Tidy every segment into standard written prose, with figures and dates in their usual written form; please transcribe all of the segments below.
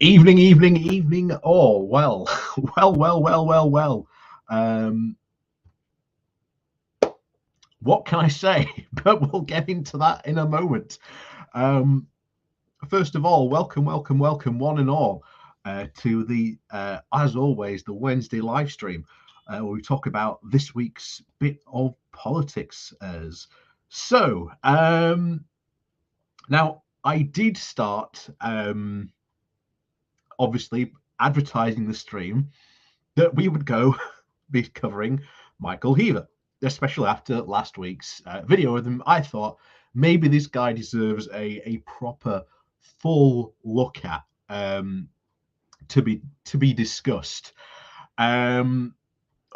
Evening, all. Well, well. Um, what can I say? But we'll get into that in a moment. Um, First of all, welcome, one and all, to as always, the Wednesday live stream, where we talk about this week's bit of politics. Now, I did start, obviously, advertising the stream that we would be covering Michael Heaver, especially after last week's video with him. I thought maybe this guy deserves a proper full look at, to be discussed. Oh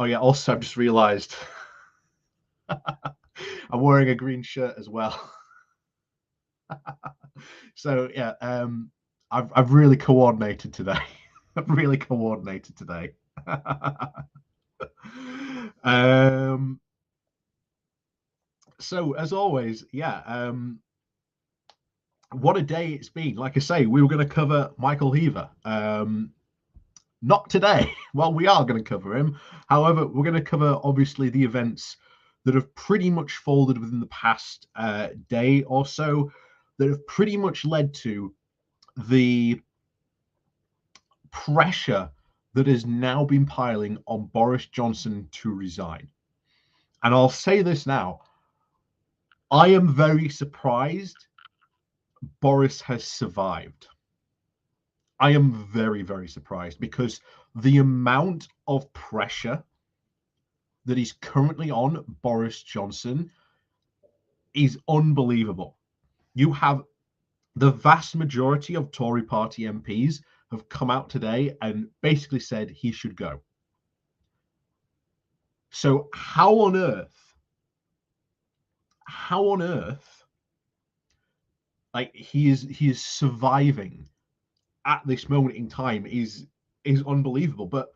yeah, also I've just realized I'm wearing a green shirt as well. So yeah, I've really coordinated today. I've really coordinated today. um so as always, what a day it's been. Like I say, we were going to cover Michael Heaver. Not today. Well, we are going to cover him. However, we're going to cover obviously the events that have pretty much folded within the past day or so, that have pretty much led to the pressure that has now been piling on Boris Johnson to resign. And I'll say this now, I am very surprised Boris has survived. I am very surprised, because the amount of pressure that is currently on Boris Johnson is unbelievable. You have the vast majority of Tory party MPs have come out today and basically said he should go. So how on earth, like, he is surviving at this moment in time is unbelievable. But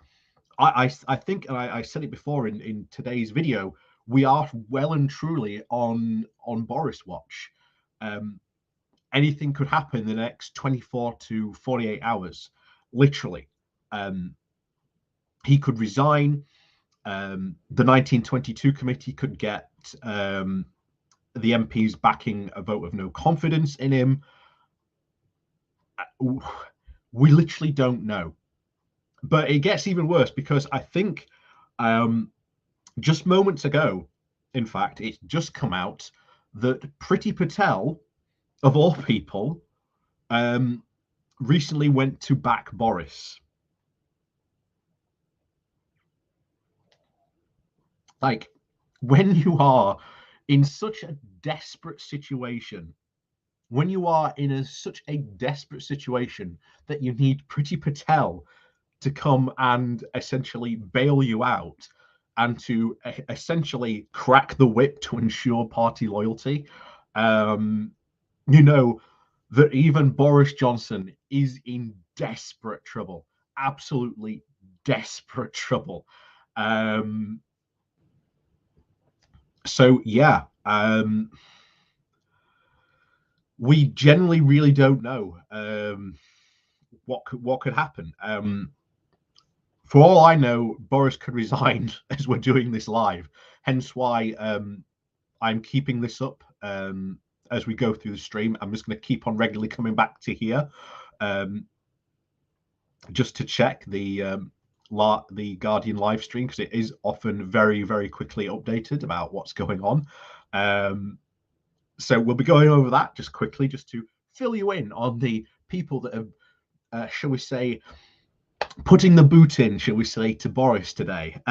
I think, and I said it before in today's video, we are well and truly on Boris watch. Anything could happen in the next 24 to 48 hours, literally. He could resign. The 1922 committee could get the MPs backing a vote of no confidence in him. We literally don't know. But it gets even worse, because I think just moments ago, in fact, it's just come out that Priti Patel, of all people, recently went to back Boris. Like, when you are in such a desperate situation, when you are in such a desperate situation that you need Priti Patel to come and essentially bail you out and to essentially crack the whip to ensure party loyalty, you know that even Boris Johnson is in desperate trouble, absolutely desperate trouble. So yeah, we generally really don't know what could happen. For all I know, Boris could resign as we're doing this live. Hence why I'm keeping this up as we go through the stream. I'm just going to keep on regularly coming back to here, just to check the Guardian live stream, because it is often very quickly updated about what's going on. So we'll be going over that just quickly, just to fill you in on the people that have, shall we say, putting the boot in, shall we say, to Boris today.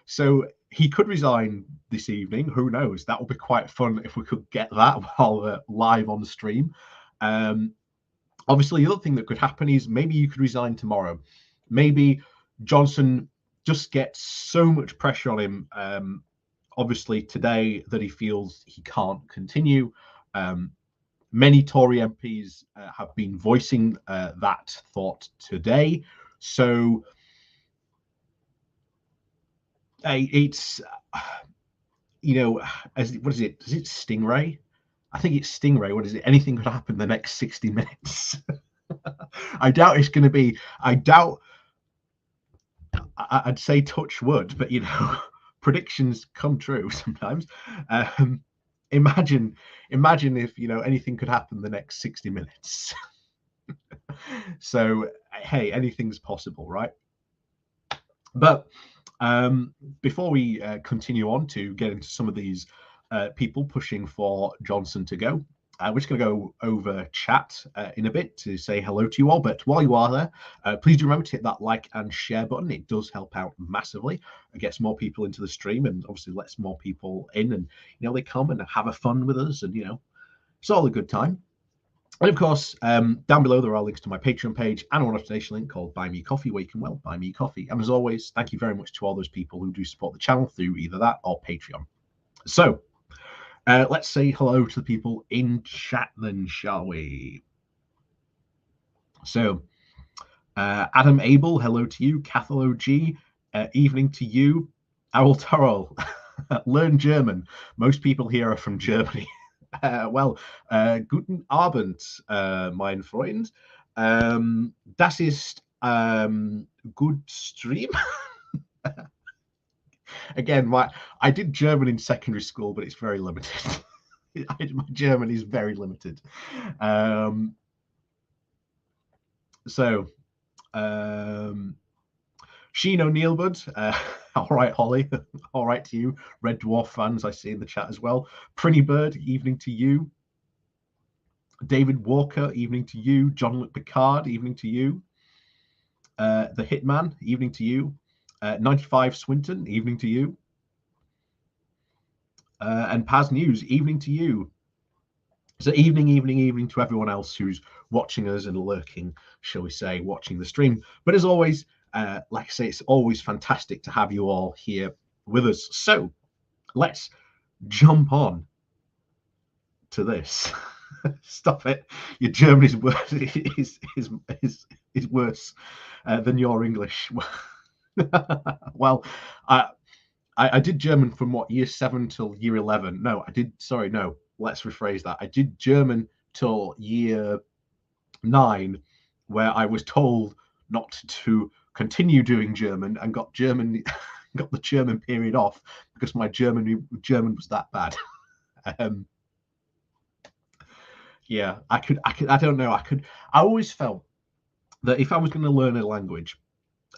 So he could resign this evening. Who knows? That would be quite fun if we could get that while live on the stream. Obviously, the other thing that could happen is maybe you could resign tomorrow. Maybe Johnson just gets so much pressure on him, obviously today, that he feels he can't continue. Many Tory MPs have been voicing that thought today. So it's, what is it? Is it Stingray? I think it's Stingray. What is it? Anything could happen in the next 60 minutes. I doubt it's going to be. I'd say touch wood, but you know, predictions come true sometimes. Imagine if, you know, anything could happen in the next 60 minutes. So hey, anything's possible, right? But before we continue on to get into some of these people pushing for Johnson to go, we're just going to go over chat in a bit to say hello to you all. But while you are there, please do remember to hit that like and share button. It does help out massively. It gets more people into the stream and obviously lets more people in, and you know, they come and have a fun with us, and you know, it's all a good time. And of course, down below there are links to my Patreon page and a donation link called Buy Me Coffee, where you can, well, buy me coffee. And as always, thank you very much to all those people who do support the channel through either that or Patreon. So let's say hello to the people in chat then, shall we? So Adam Abel, hello to you. Cathal OG, evening to you. Owl Tarol, learn German. Most people here are from Germany. Guten Abend, mein Freund. Das ist good stream. Again, I did German in secondary school, but it's very limited. My German is very limited. Sheen O'Neill Bud, all right, Holly, all right to you. Red Dwarf fans, I see in the chat as well. Prinny Bird, evening to you. David Walker, evening to you. John Luc Picard, evening to you. The Hitman, evening to you. 95 Swinton, evening to you. And Paz News, evening to you. So evening to everyone else who's watching us and lurking, shall we say, watching the stream. But as always, like I say, it's always fantastic to have you all here with us. So let's jump on to this. Stop it. Your German is worse, is worse than your English. Well, I did German from what, year 7 till year 11. No, I did. Sorry, no. Let's rephrase that. I did German till year 9, where I was told not to continue doing German and got the German period off because my German was that bad. Yeah, I don't know. I always felt that if I was going to learn a language,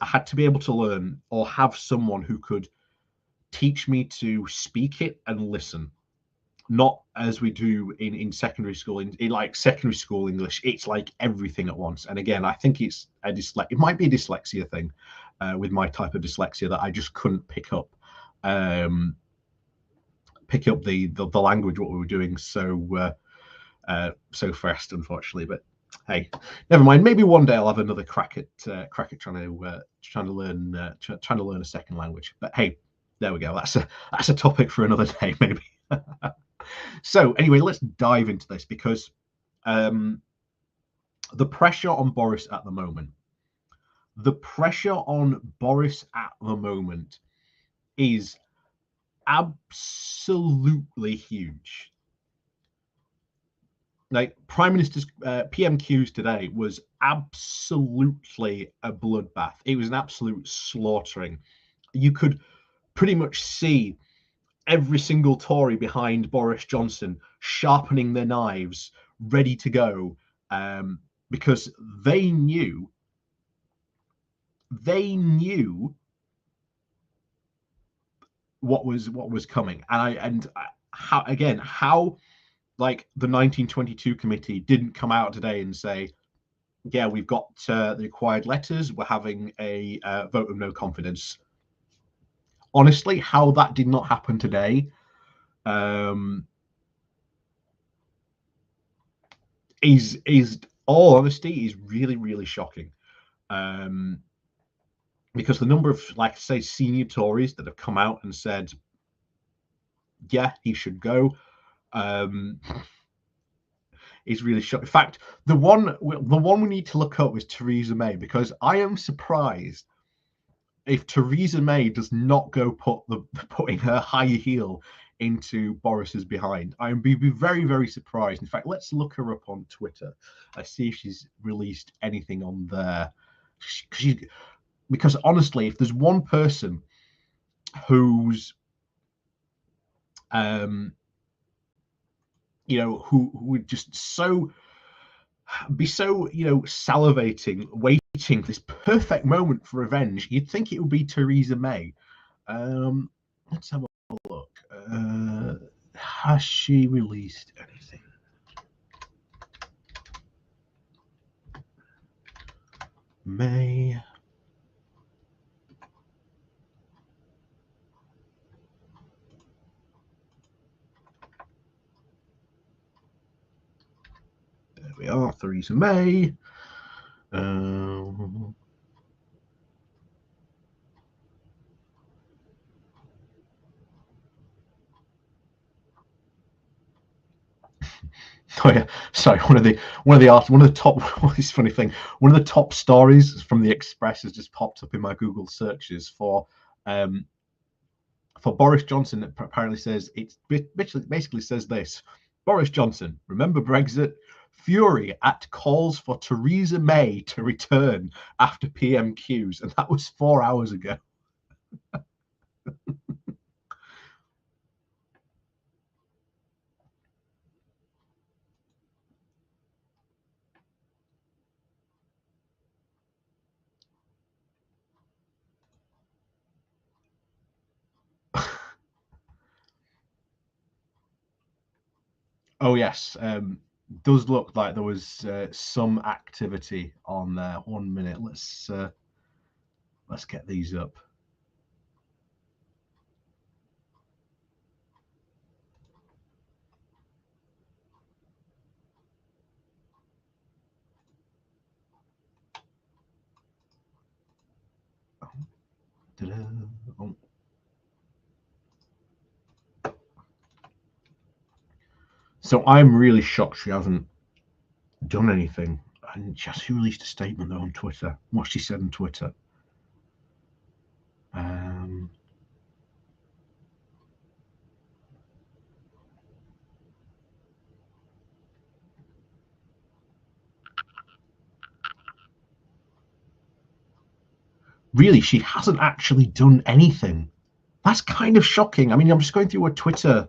I had to be able to learn or have someone who could teach me to speak it and listen. Not as we do in secondary school. In like secondary school English, it's like everything at once. And again, I think it's it might be a dyslexia thing with my type of dyslexia, that I just couldn't pick up the language, what we were doing so fast, unfortunately. But hey, never mind. Maybe one day I'll have another crack at trying to learn a second language. But hey, there we go. That's a topic for another day, maybe. So anyway, let's dive into this, because the pressure on Boris at the moment, is absolutely huge. Like Prime Minister's PMQs today was absolutely a bloodbath. It was an absolute slaughtering. You could pretty much see every single Tory behind Boris Johnson sharpening their knives, ready to go, because they knew what was coming. And how like the 1922 committee didn't come out today and say, yeah, we've got the required letters, we're having a vote of no confidence. Honestly, how that did not happen today is all honesty is really, really shocking, because the number of, like I say, senior Tories that have come out and said, yeah, he should go, is really shocking. In fact, the one we need to look up is Theresa May, because I am surprised if Theresa May does not go putting her high heel into Boris's behind. I would be very, very surprised. In fact, let's look her up on Twitter. I see if she's released anything on there. Because honestly, if there's one person who's who would just be so salivating, waiting for this perfect moment for revenge, you'd think it would be Theresa May. Let's have a look. Has she released anything? May. There we are, Theresa May. Oh yeah, sorry. One of the top. This funny thing. One of the top stories from the Express has just popped up in my Google searches for Boris Johnson. That apparently says it basically says this: Boris Johnson, remember Brexit? Fury at calls for Theresa May to return after PMQs, and that was 4 hours ago. Oh yes, does look like there was some activity on there. 1 minute, let's get these up. Oh. So I'm really shocked she hasn't done anything. And she released a statement though on Twitter. What she said on Twitter. Really, she hasn't actually done anything. That's kind of shocking. I mean, I'm just going through her Twitter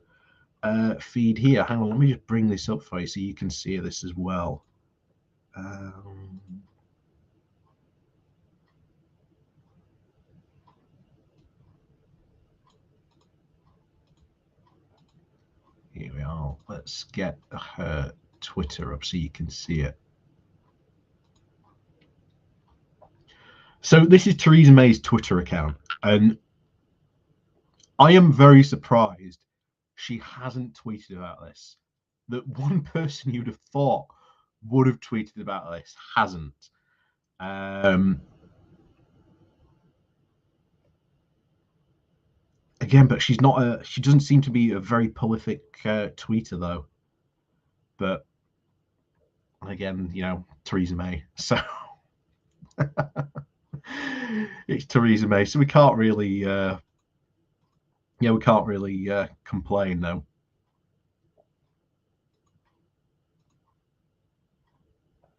feed here. Hang on, let me just bring this up for you so you can see this as well. Here we are. Let's get her Twitter up so you can see it. So this is Theresa May's Twitter account, and I am very surprised she hasn't tweeted about this. That one person you'd have thought would have tweeted about this hasn't. Again, but she's not she doesn't seem to be a very prolific tweeter though. But again, Theresa May. So it's Theresa May. So we can't really complain though.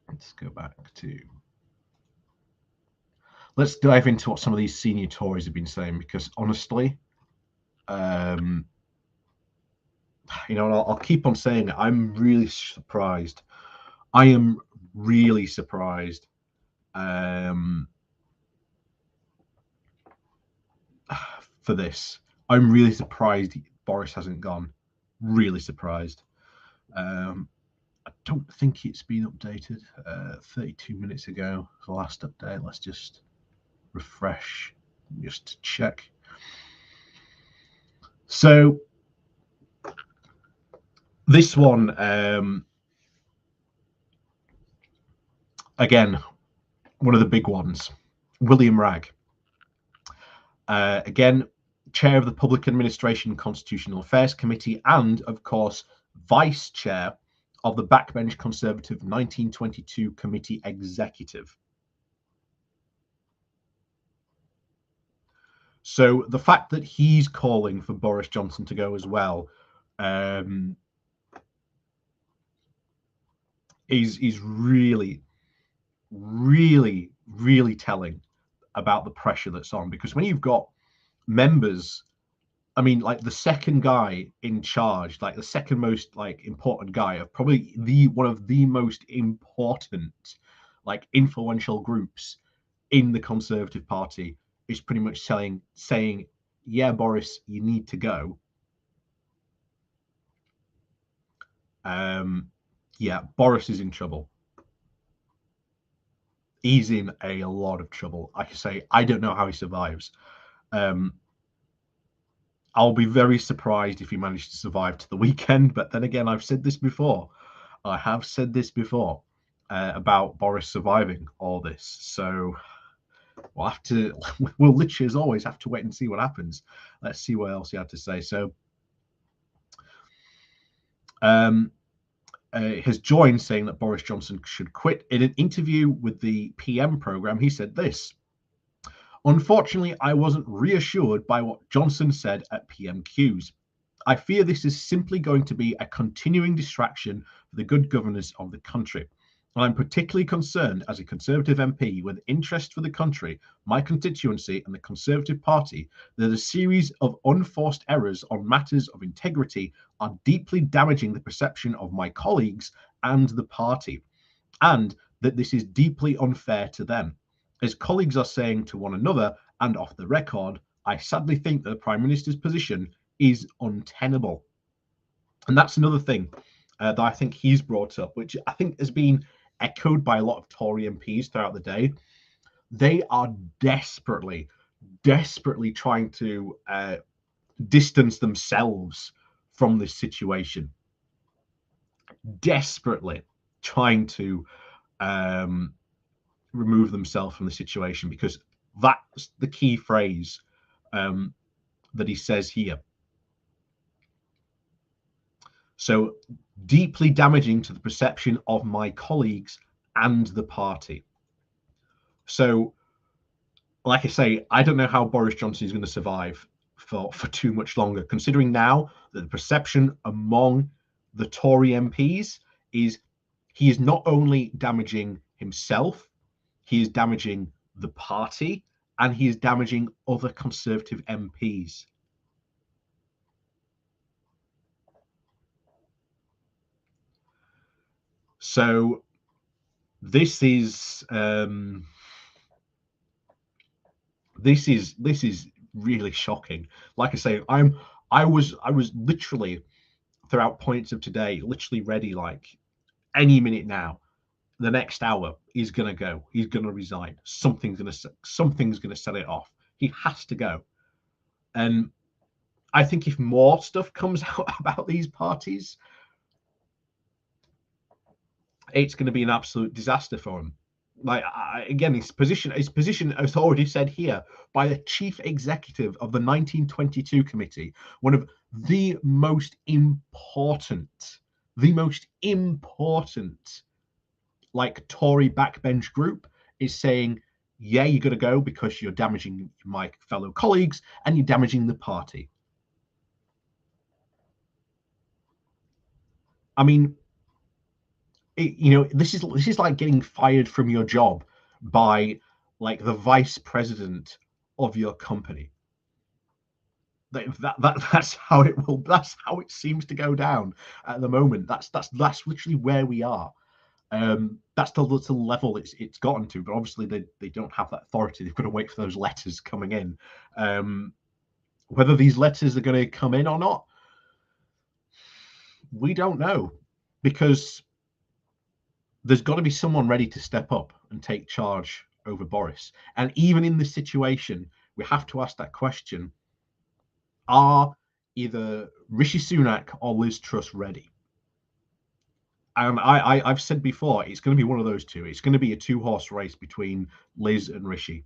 Let's go back to. Let's dive into what some of these senior Tories have been saying, because honestly, I'll keep on saying it. I'm really surprised. I am really surprised for this. I'm really surprised Boris hasn't gone. Really surprised. I don't think it's been updated. 32 minutes ago, the last update. Let's just refresh just to check. So this one, again, one of the big ones, William Ragg. Again, chair of the Public Administration and Constitutional Affairs Committee, and of course, vice chair of the backbench Conservative 1922 Committee Executive. So the fact that he's calling for Boris Johnson to go as well is really, really, really telling about the pressure that's on. Because when you've got members, I mean, like the second guy in charge, like the second most like important guy of probably the one of the most important, like influential groups in the Conservative Party is pretty much saying, yeah, Boris, you need to go. Yeah, Boris is in trouble. He's in a lot of trouble. Like I say, I don't know how he survives. I'll be very surprised if he managed to survive to the weekend. But then again, I've said this before. I have said this before about Boris surviving all this. So we'll have to, we'll literally, as always, have to wait and see what happens. Let's see what else he had to say. So, has joined saying that Boris Johnson should quit. In an interview with the PM programme, he said this: "Unfortunately, I wasn't reassured by what Johnson said at PMQs. I fear this is simply going to be a continuing distraction for the good governance of the country. And I'm particularly concerned as a Conservative MP with interest for the country, my constituency, and the Conservative Party that a series of unforced errors on matters of integrity are deeply damaging the perception of my colleagues and the party, and that this is deeply unfair to them. As colleagues are saying to one another and off the record, I sadly think that the Prime Minister's position is untenable." And that's another thing that I think he's brought up, which I think has been echoed by a lot of Tory MPs throughout the day. They are desperately, desperately trying to distance themselves from this situation. Desperately trying to remove themselves from the situation, because that's the key phrase that he says here. So, deeply damaging to the perception of my colleagues and the party. So, like I say, I don't know how Boris Johnson is going to survive for too much longer, considering now that the perception among the Tory MPs is he is not only damaging himself, he is damaging the party, and he is damaging other Conservative MPs. So this is really shocking. Like I say, I was literally throughout points of today, literally ready, like any minute now, the next hour he's gonna go, he's gonna resign, something's gonna set it off. He has to go. And I think if more stuff comes out about these parties, it's going to be an absolute disaster for him. Like again, his position is already said here by the chief executive of the 1922 committee, one of the most important like Tory backbench group, is saying, yeah, you're going to go because you're damaging my fellow colleagues and you're damaging the party. I mean, this is like getting fired from your job by like the vice president of your company. That's how it will. That's how it seems to go down at the moment. That's literally where we are. That's the level it's gotten to. But obviously they don't have that authority. They've got to wait for those letters coming in. Whether these letters are going to come in or not, we don't know, because there's got to be someone ready to step up and take charge over Boris. And even in this situation, we have to ask that question: are either Rishi Sunak or Liz Truss ready? And I've said before, it's going to be one of those two. It's going to be a two-horse race between Liz and Rishi.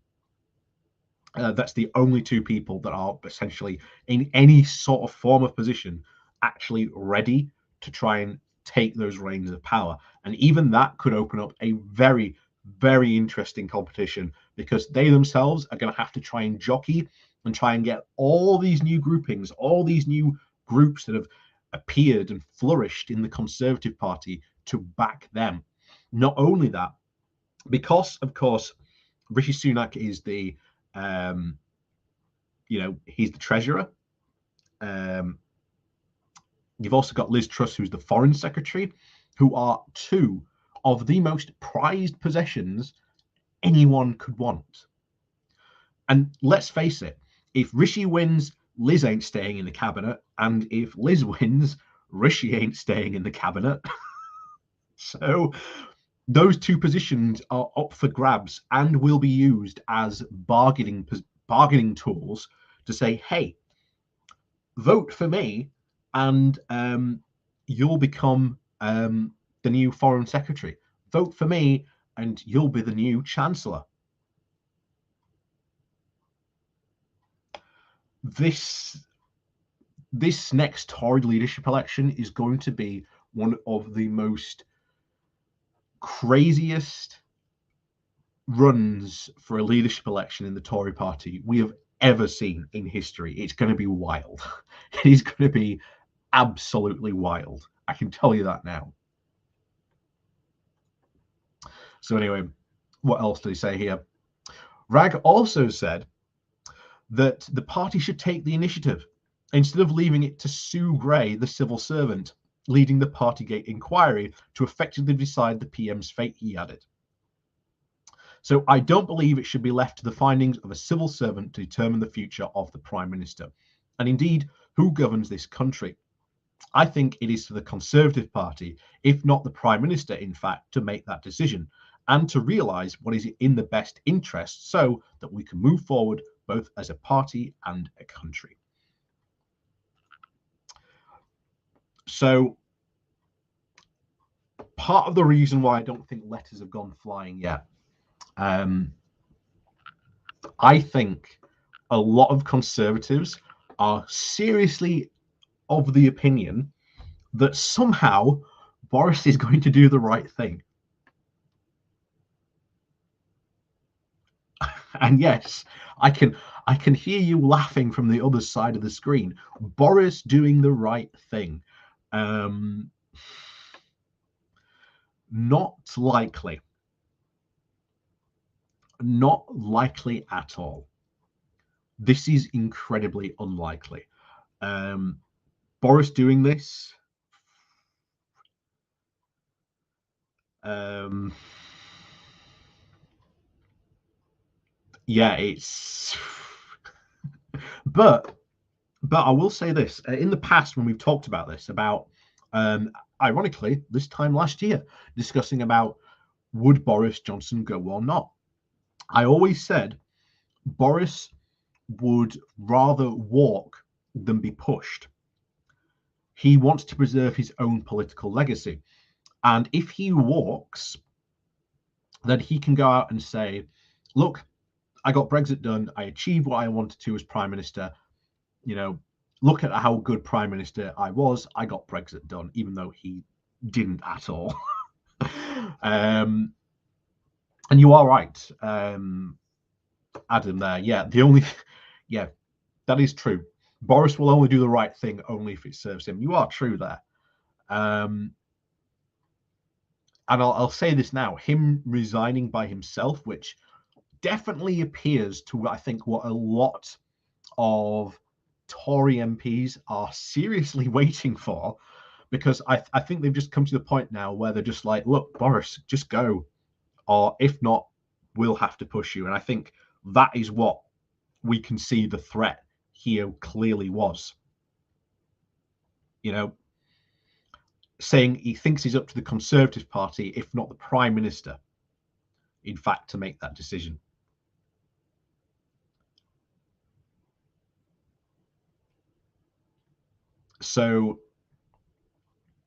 That's the only two people that are essentially in any sort of form of position actually ready to try and take those reins of power. And even that could open up a very, very interesting competition, because they themselves are going to have to try and jockey and try and get all these new groupings, all these new groups that have appeared and flourished in the Conservative Party to back them. Not only that, because of course Rishi Sunak is the he's the treasurer. You've also got Liz Truss, who's the foreign secretary, who are two of the most prized possessions anyone could want. And let's face it, if Rishi wins, Liz ain't staying in the cabinet, and if Liz wins, Rishi ain't staying in the cabinet. So those two positions are up for grabs and will be used as bargaining tools to say, hey, vote for me and you'll become the new foreign secretary. Vote for me and you'll be the new chancellor. This next Tory leadership election is going to be one of the most craziest runs for a leadership election in the Tory party we have ever seen in history. It's going to be wild. It is going to be absolutely wild. I can tell you that now. So anyway, what else did he say here? Ragg also said that the party should take the initiative instead of leaving it to Sue Gray, the civil servant, leading the Partygate inquiry to effectively decide the PM's fate, he added. So I don't believe it should be left to the findings of a civil servant to determine the future of the Prime Minister, and indeed who governs this country. I think it is for the Conservative Party, if not the Prime Minister, in fact, to make that decision and to realise what is in the best interest so that we can move forward both as a party and a country. So part of the reason why I don't think letters have gone flying yet, I think a lot of Conservatives are seriously of the opinion that somehow Boris is going to do the right thing. And yes, I can hear you laughing from the other side of the screen. Boris doing the right thing. Not likely. Not likely at all. This is incredibly unlikely. Boris doing this, yeah, it's but I will say this, in the past when we've talked about this, about ironically this time last year, discussing about would Boris Johnson go or not, I always said Boris would rather walk than be pushed. He wants to preserve his own political legacy, and if he walks, then he can go out and say, look, I got Brexit done, I achieved what I wanted to as Prime Minister, you know, look at how good Prime Minister I was, I got Brexit done, even though he didn't at all. And you are right, Adam, there. Yeah, that is true. Boris will only do the right thing only if it serves him. You are true there. And I'll say this now, him resigning by himself, which definitely appears to, I think, what a lot of Tory MPs are seriously waiting for, because I think they've just come to the point now where they're just like, look, Boris, just go, or if not, we'll have to push you. And I think that is what we can see the threat here clearly was. You know, saying he thinks he's up to the Conservative Party, if not the Prime Minister, in fact, to make that decision. So,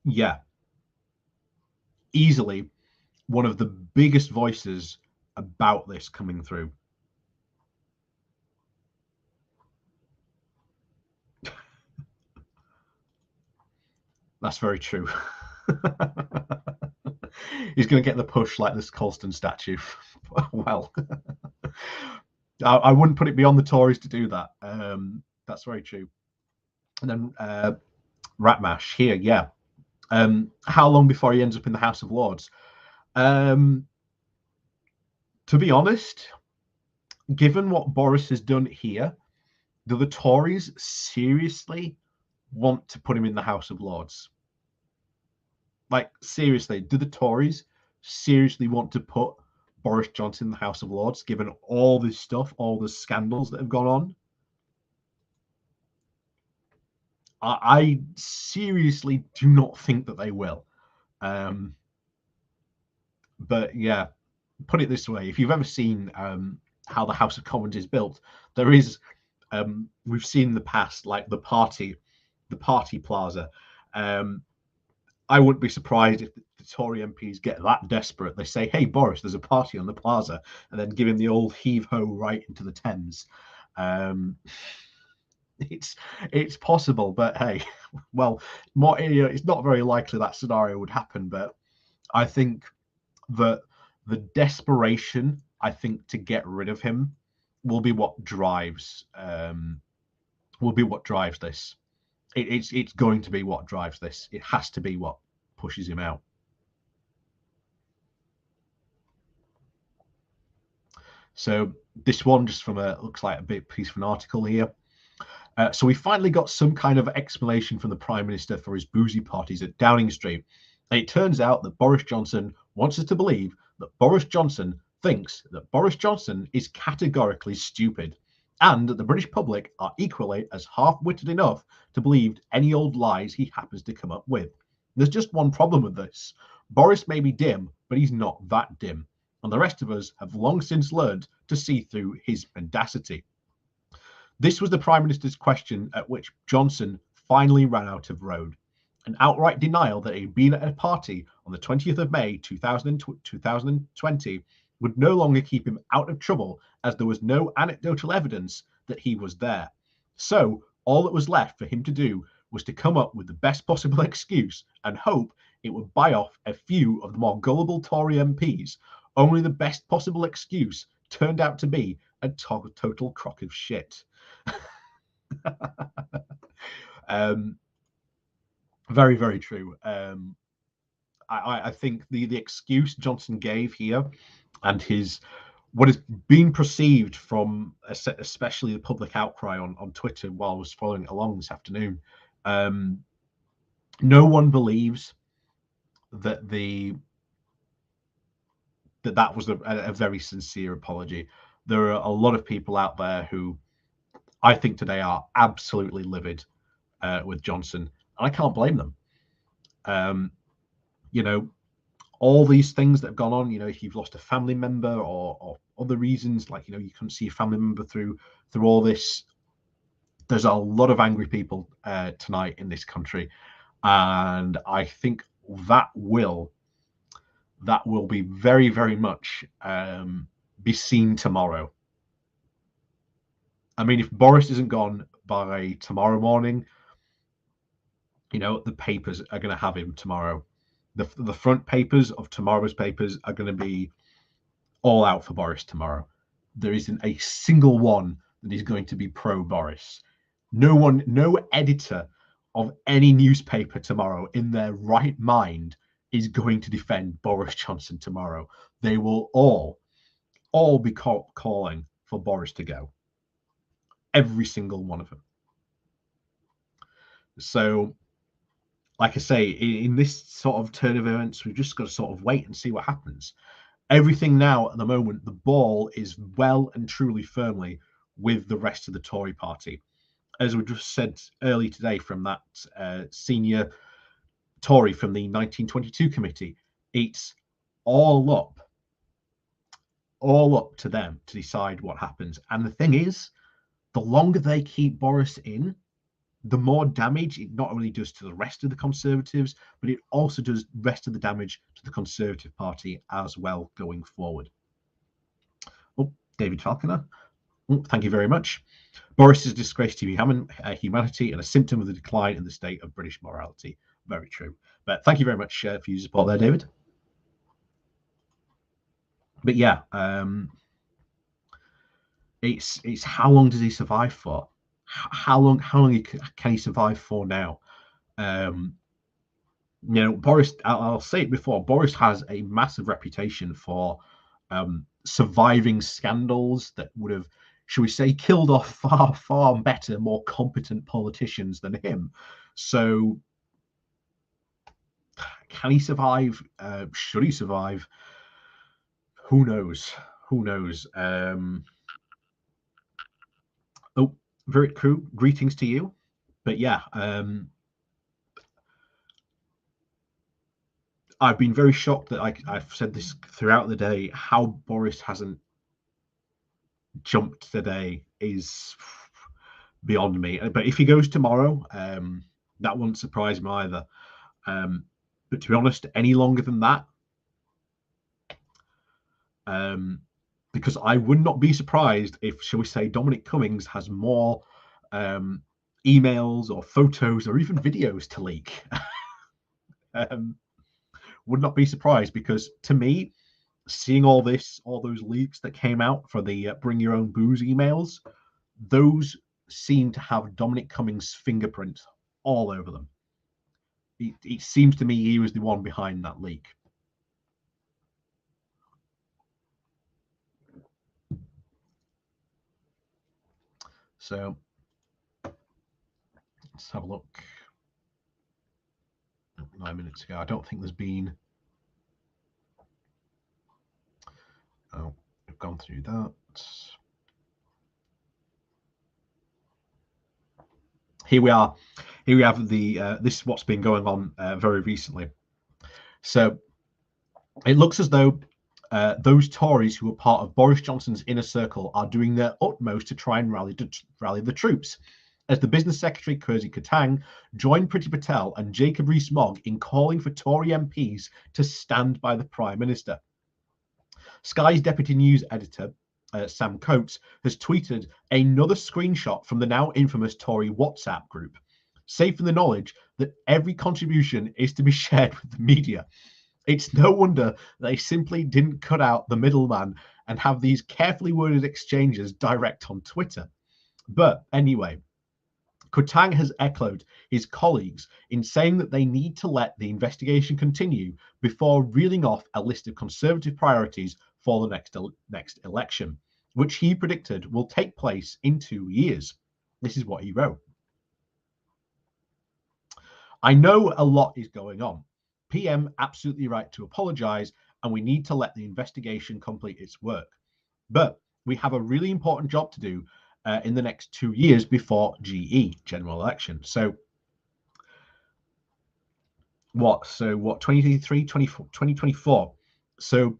yeah, easily one of the biggest voices about this coming through. That's very true. He's going to get the push like this Colston statue. Well, I wouldn't put it beyond the Tories to do that. That's very true. And then Ratmash here, yeah. How long before he ends up in the House of Lords? To be honest, given what Boris has done here, do the Tories seriously want to put him in the House of Lords? Like, seriously, do the Tories seriously want to put Boris Johnson in the House of Lords, given all this stuff, all the scandals that have gone on? I seriously do not think that they will. But yeah, put it this way: if you've ever seen how the House of Commons is built, there is we've seen in the past, like the party plaza. I wouldn't be surprised if the Tory MPs get that desperate. They say, "Hey, Boris, there's a party on the plaza," and then give him the old heave ho right into the Thames. It's possible, but hey, well, more, it's not very likely that scenario would happen. But I think that the desperation, I think, to get rid of him will be what drives this. It's going to be what drives this. It has to be what pushes him out. So this one, just from looks like a bit piece of an article here. So we finally got some kind of explanation from the Prime Minister for his boozy parties at Downing Street. And it turns out that Boris Johnson wants us to believe that Boris Johnson thinks that Boris Johnson is categorically stupid, and that the British public are equally as half-witted enough to believe any old lies he happens to come up with. There's just one problem with this. Boris may be dim, but he's not that dim, and the rest of us have long since learned to see through his mendacity. This was the Prime Minister's question at which Johnson finally ran out of road. An outright denial that he'd been at a party on the 20th of May 2020 would no longer keep him out of trouble, as there was no anecdotal evidence that he was there. So all that was left for him to do was to come up with the best possible excuse and hope it would buy off a few of the more gullible Tory MPs. Only the best possible excuse turned out to be a total crock of shit. Very, very true. I think the excuse Johnson gave here, and what has been perceived from especially the public outcry on Twitter while I was following it along this afternoon, no one believes that that was a very sincere apology. There are a lot of people out there who I think today are absolutely livid with Johnson, and I can't blame them. All these things that have gone on, if you've lost a family member or other reasons, like, you couldn't see a family member through all this, there's a lot of angry people tonight in this country, and I think that will be very, very much be seen tomorrow. I mean, if Boris isn't gone by tomorrow morning, the papers are going to have him tomorrow. The front papers of tomorrow's papers are going to be all out for Boris tomorrow. There isn't a single one that is going to be pro Boris. No editor of any newspaper tomorrow in their right mind is going to defend Boris Johnson tomorrow. They will all be calling for Boris to go. Every single one of them. So, like I say, in this sort of turn of events, we've just got to sort of wait and see what happens. Everything now at the moment, the ball is well and truly firmly with the rest of the Tory party. As we just said early today from that senior Tory from the 1922 committee, it's all up to them to decide what happens. And the thing is, the longer they keep Boris in, the more damage it not only does to the rest of the Conservatives, but it also does the rest of the damage to the Conservative Party as well going forward. Oh, David Falconer. Oh, thank you very much. Boris is a disgrace to humanity and a symptom of the decline in the state of British morality. Very true. But thank you very much for your support there, David. But yeah, It's how long does he survive for? How long can he survive for now? Boris, I'll say it before, Boris has a massive reputation for surviving scandals that would have, should we say, killed off far, far better, more competent politicians than him. So can he survive? Should he survive? Who knows? Who knows? Oh, very Crew, greetings to you. But yeah, I've been very shocked that I've said this throughout the day, how Boris hasn't jumped today is beyond me. But if he goes tomorrow, that won't surprise me either. But to be honest, any longer than that, because I would not be surprised if, shall we say, Dominic Cummings has more emails or photos or even videos to leak. Would not be surprised, because to me, seeing all those leaks that came out for the bring your own booze emails, those seem to have Dominic Cummings' fingerprint all over them. It seems to me he was the one behind that leak. So let's have a look. 9 minutes ago. I don't think there's been. Oh, we've gone through that. Here we are. Here we have the this is what's been going on very recently. So it looks as though those Tories who are part of Boris Johnson's inner circle are doing their utmost to try and rally the troops, as the business secretary Kirsty Katang joined Priti Patel and Jacob Rees-Mogg in calling for Tory MPs to stand by the Prime Minister. Sky's deputy news editor, Sam Coates, has tweeted another screenshot from the now infamous Tory WhatsApp group, safe in the knowledge that every contribution is to be shared with the media. It's no wonder they simply didn't cut out the middleman and have these carefully worded exchanges direct on Twitter. But anyway, Katang has echoed his colleagues in saying that they need to let the investigation continue before reeling off a list of Conservative priorities for the next election, which he predicted will take place in 2 years. This is what he wrote. I know a lot is going on. PM absolutely right to apologise, and we need to let the investigation complete its work. But we have a really important job to do in the next 2 years before GE, general election. So what? 2023, 2024. So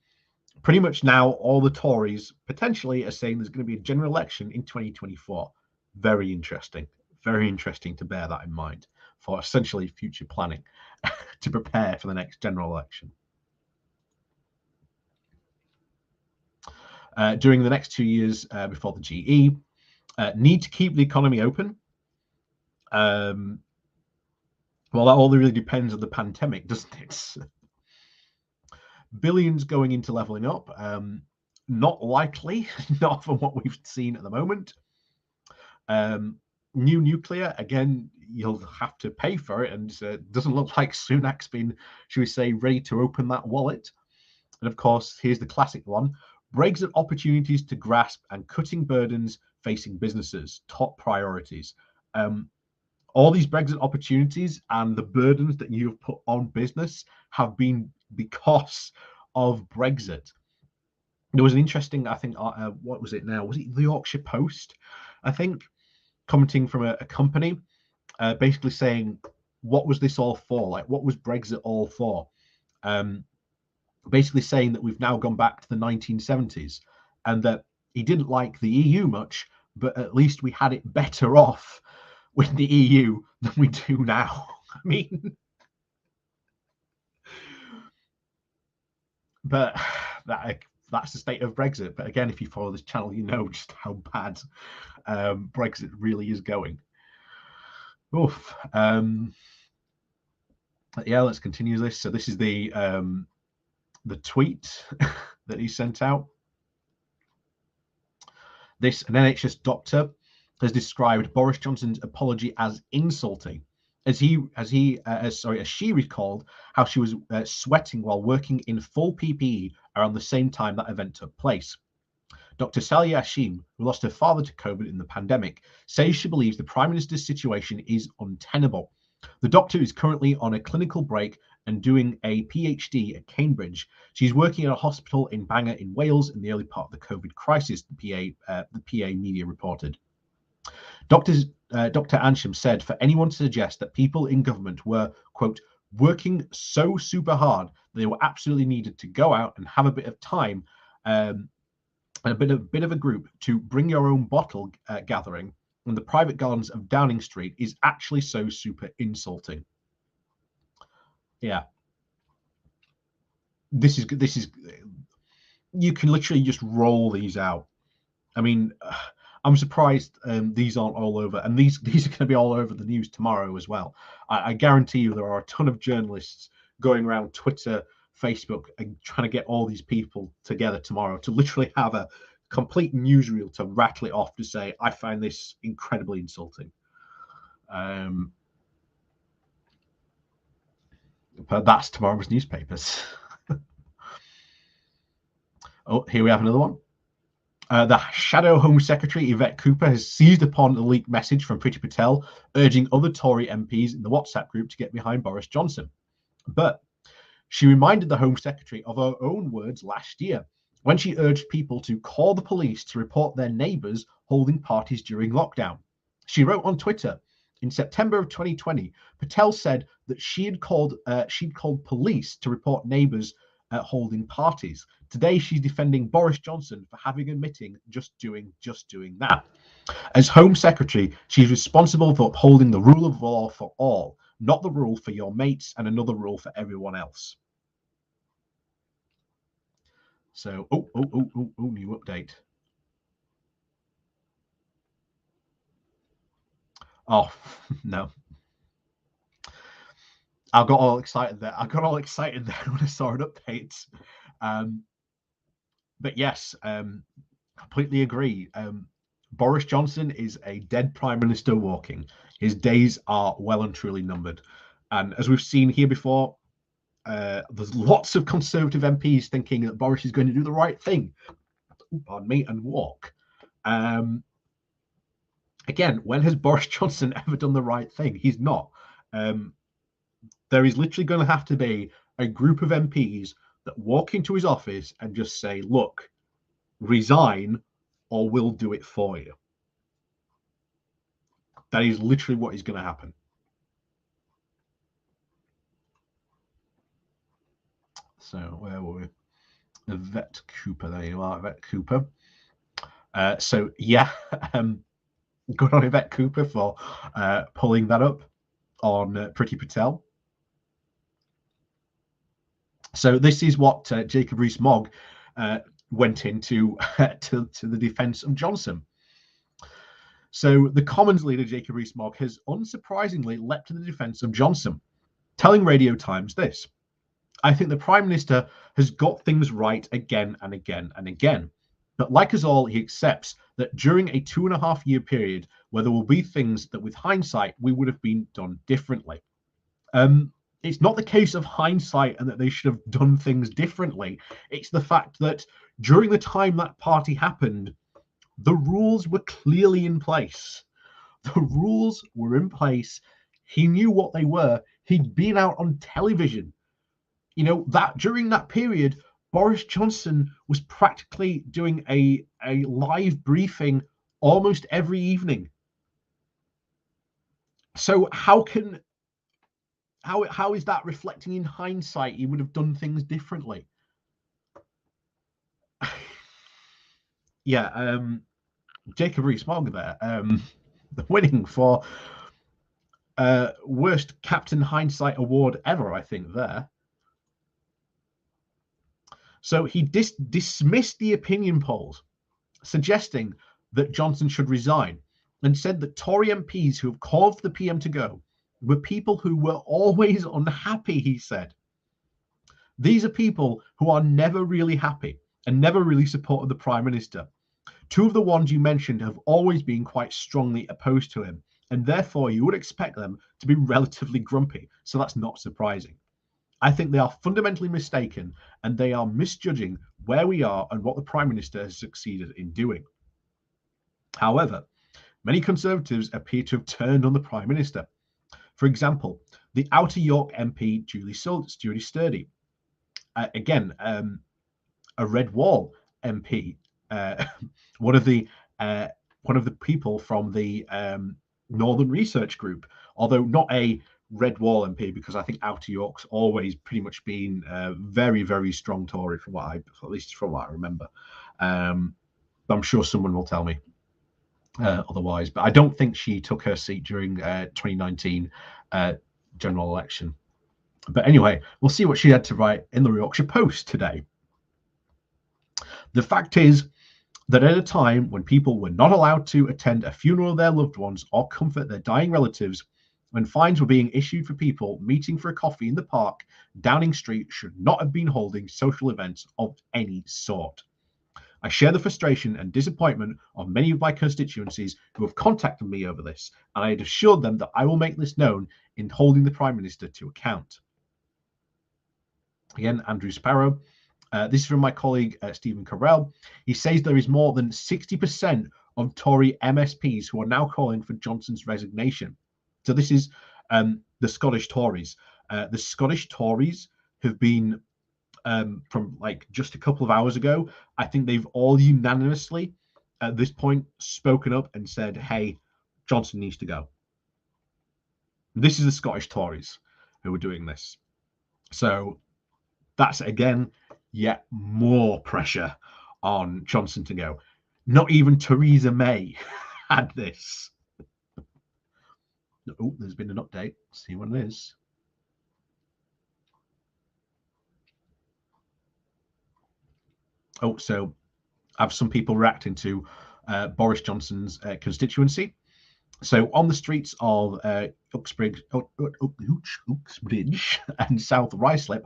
pretty much now all the Tories potentially are saying there's going to be a general election in 2024. Very interesting to bear that in mind for essentially future planning to prepare for the next general election. During the next 2 years before the GE, need to keep the economy open. Well, that all really depends on the pandemic, doesn't it? Billions going into levelling up. Not likely, not from what we've seen at the moment. New nuclear, again, you'll have to pay for it, and doesn't look like Sunak's been, should we say, ready to open that wallet. And of course, here's the classic one: Brexit opportunities to grasp and cutting burdens facing businesses, top priorities. All these Brexit opportunities and the burdens that you've put on business have been because of Brexit. There was an interesting, I think, what was it now? Was it the Yorkshire Post, I think, commenting from a company, basically saying, what was this all for? Like, what was Brexit all for? Basically saying that we've now gone back to the 1970s, and that he didn't like the EU much, but at least we had it better off with the EU than we do now. I mean, but that's the state of Brexit. But again, if you follow this channel, you know just how bad Brexit really is going. Oof. Yeah, let's continue this. So this is the tweet that he sent out. An NHS doctor has described Boris Johnson's apology as insulting, as she recalled how she was sweating while working in full PPE around the same time that event took place. Dr. Salia Hashim, who lost her father to COVID in the pandemic, says she believes the Prime Minister's situation is untenable. The doctor is currently on a clinical break and doing a PhD at Cambridge. She's working at a hospital in Bangor in Wales in the early part of the COVID crisis, the PA media reported. Dr. Ansham said for anyone to suggest that people in government were, quote, working so super hard they were absolutely needed to go out and have a bit of time and a bit of a group to bring your own bottle gathering in the private gardens of Downing Street is actually so super insulting. Yeah. This is you can literally just roll these out. I mean, I'm surprised these aren't all over, and these are going to be all over the news tomorrow as well. I guarantee you there are a ton of journalists going around Twitter, Facebook, and trying to get all these people together tomorrow to literally have a complete newsreel to rattle it off to say, I find this incredibly insulting. But that's tomorrow's newspapers. Oh, here we have another one. The Shadow Home Secretary, Yvette Cooper, has seized upon a leaked message from Priti Patel urging other Tory MPs in the WhatsApp group to get behind Boris Johnson. But she reminded the Home Secretary of her own words last year when she urged people to call the police to report their neighbours holding parties during lockdown. She wrote on Twitter, in September of 2020, Patel said that she'd called police to report neighbours holding parties. Today, she's defending Boris Johnson for admitting just doing that. As Home Secretary, she's responsible for upholding the rule of law for all, not the rule for your mates and another rule for everyone else. So, new update. Oh, no. I got all excited there when I saw an update. But yes, completely agree. Boris Johnson is a dead Prime Minister walking. His days are well and truly numbered. And as we've seen here before, there's lots of Conservative MPs thinking that Boris is going to do the right thing, pardon me, and walk. Again, when has Boris Johnson ever done the right thing? He's not. There is literally going to have to be a group of MPs that walk into his office and just say, look, resign or we'll do it for you. That is literally what is going to happen. So where were we? Yvette Cooper, there you are, Yvette Cooper. So yeah, good on Yvette Cooper for pulling that up on Priti Patel. So this is what Jacob Rees-Mogg went into to the defence of Johnson. So the Commons leader, Jacob Rees-Mogg, has unsurprisingly leapt to the defence of Johnson, telling Radio Times this: I think the Prime Minister has got things right again and again and again. But like us all, he accepts that during a 2.5-year period where there will be things that with hindsight we would have been done differently. It's not the case of hindsight and that they should have done things differently. It's the fact that during the time that party happened, the rules were clearly in place. The rules were in place. He knew what they were. He'd been out on television. You know, that during that period, Boris Johnson was practically doing a live briefing almost every evening. So how is that reflecting in hindsight? He would have done things differently. Yeah, Jacob Rees-Mogg there, winning for worst Captain Hindsight award ever, I think there. So he dismissed the opinion polls, suggesting that Johnson should resign, and said that Tory MPs who have called for the PM to go were people who were always unhappy, he said. These are people who are never really happy and never really supported the Prime Minister. Two of the ones you mentioned have always been quite strongly opposed to him, and therefore you would expect them to be relatively grumpy, so that's not surprising. I think they are fundamentally mistaken, and they are misjudging where we are and what the Prime Minister has succeeded in doing. However, many Conservatives appear to have turned on the Prime Minister. For example, the Outer York MP Julie Sturdy, again, a Red Wall MP, one of the people from the Northern Research Group, although not a Red Wall MP, because I think Outer York's always pretty much been very, very strong Tory from at least from what I remember. I'm sure someone will tell me otherwise, but I don't think she took her seat during 2019 general election. But anyway, we'll see what she had to write in the Yorkshire Post today. The fact is that at a time when people were not allowed to attend a funeral of their loved ones or comfort their dying relatives, when fines were being issued for people meeting for a coffee in the park, Downing Street should not have been holding social events of any sort. I share the frustration and disappointment of many of my constituencies who have contacted me over this, and I had assured them that I will make this known in holding the Prime Minister to account. Again, Andrew Sparrow. This is from my colleague, Stephen Carell. He says there is more than 60% of Tory MSPs who are now calling for Johnson's resignation. So this is the Scottish Tories. The Scottish Tories have been, from like just a couple of hours ago, I think they've all unanimously at this point spoken up and said, hey, Johnson needs to go. This is the Scottish Tories who are doing this. So that's, again, yet more pressure on Johnson to go. Not even Theresa May had this. Oh, there's been an update. Let's see what it is. Oh, so I have some people reacting to Boris Johnson's constituency. So on the streets of Uxbridge and South Ruislip,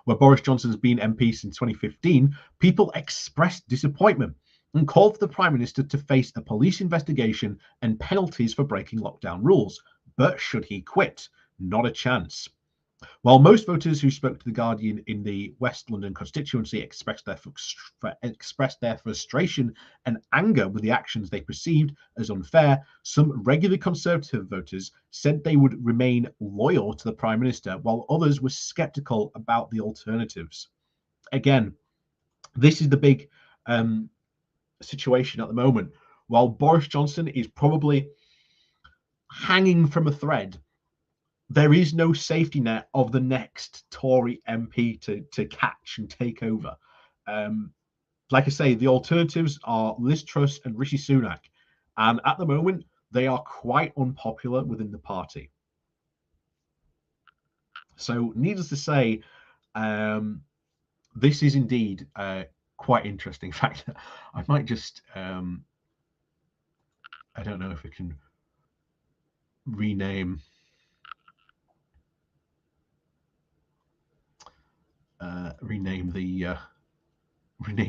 where Boris Johnson has been MP since 2015, people expressed disappointment and called for the Prime Minister to face a police investigation and penalties for breaking lockdown rules. But should he quit? Not a chance. While most voters who spoke to The Guardian in the West London constituency expressed their frustration and anger with the actions they perceived as unfair, some regular Conservative voters said they would remain loyal to the Prime Minister, while others were sceptical about the alternatives. Again, this is the big situation at the moment. While Boris Johnson is probably hanging from a thread, there is no safety net of the next Tory MP to catch and take over. Like I say, the alternatives are Liz Truss and Rishi Sunak. And at the moment, they are quite unpopular within the party. So needless to say, this is indeed quite interesting. In fact, I might just, I don't know if we can rename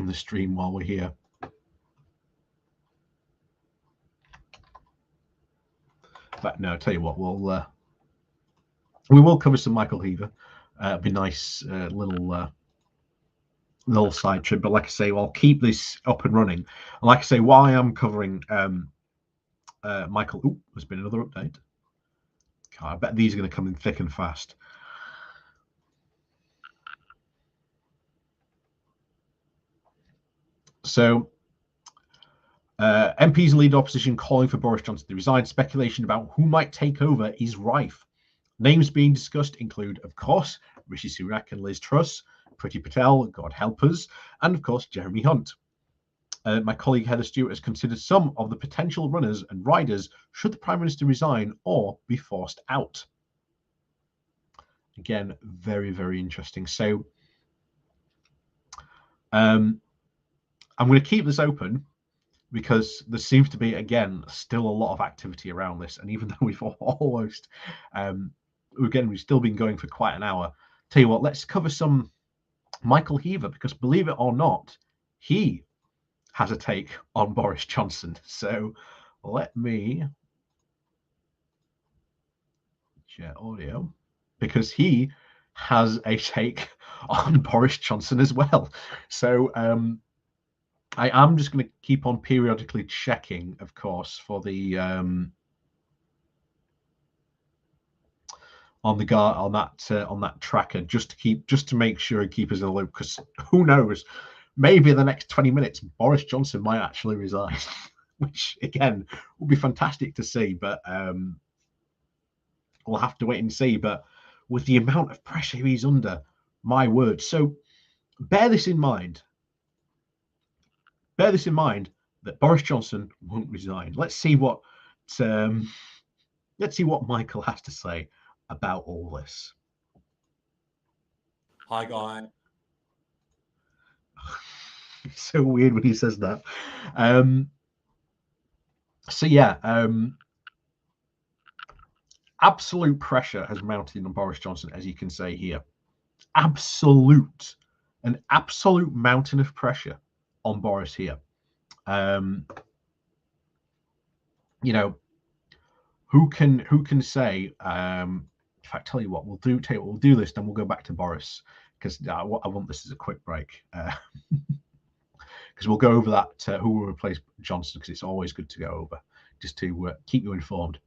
the stream while we're here. But no, I'll tell you what, we will cover some Michael Heaver. It'd be nice little side trip. But like I say, I'll keep this up and running. And like I say, while I am covering Michael, there's been another update. God, I bet these are going to come in thick and fast. So MPs and lead opposition calling for Boris Johnson to resign. Speculation about who might take over is rife. Names being discussed include, of course, Rishi Sunak and Liz Truss, Priti Patel, God help us, and of course, Jeremy Hunt. My colleague Heather Stewart has considered some of the potential runners and riders should the Prime Minister resign or be forced out. Again, very, very interesting. So I'm going to keep this open because there seems to be, again, still a lot of activity around this. And even though we've almost, we've still been going for quite an hour. Tell you what, let's cover some Michael Heaver, because believe it or not, he has a take on Boris Johnson. So let me share audio, because he has a take on Boris Johnson as well. So I am just going to keep on periodically checking, of course, for the on that tracker, just to make sure and keep us in the loop, because who knows, maybe in the next 20 minutes Boris Johnson might actually resign, which again would be fantastic to see, but we'll have to wait and see. But with the amount of pressure he's under, my word. So bear this in mind that Boris Johnson won't resign. Let's see what Michael has to say about all this. Hi, guy. It's so weird when he says that. So yeah, absolute pressure has mounted on Boris Johnson, as you can say here. An absolute mountain of pressure on Boris here. You know, who can say? In fact, tell you what, we'll do this, then we'll go back to Boris, because I want this as a quick break, because we'll go over that who will replace Johnson, because it's always good to go over, just to keep you informed.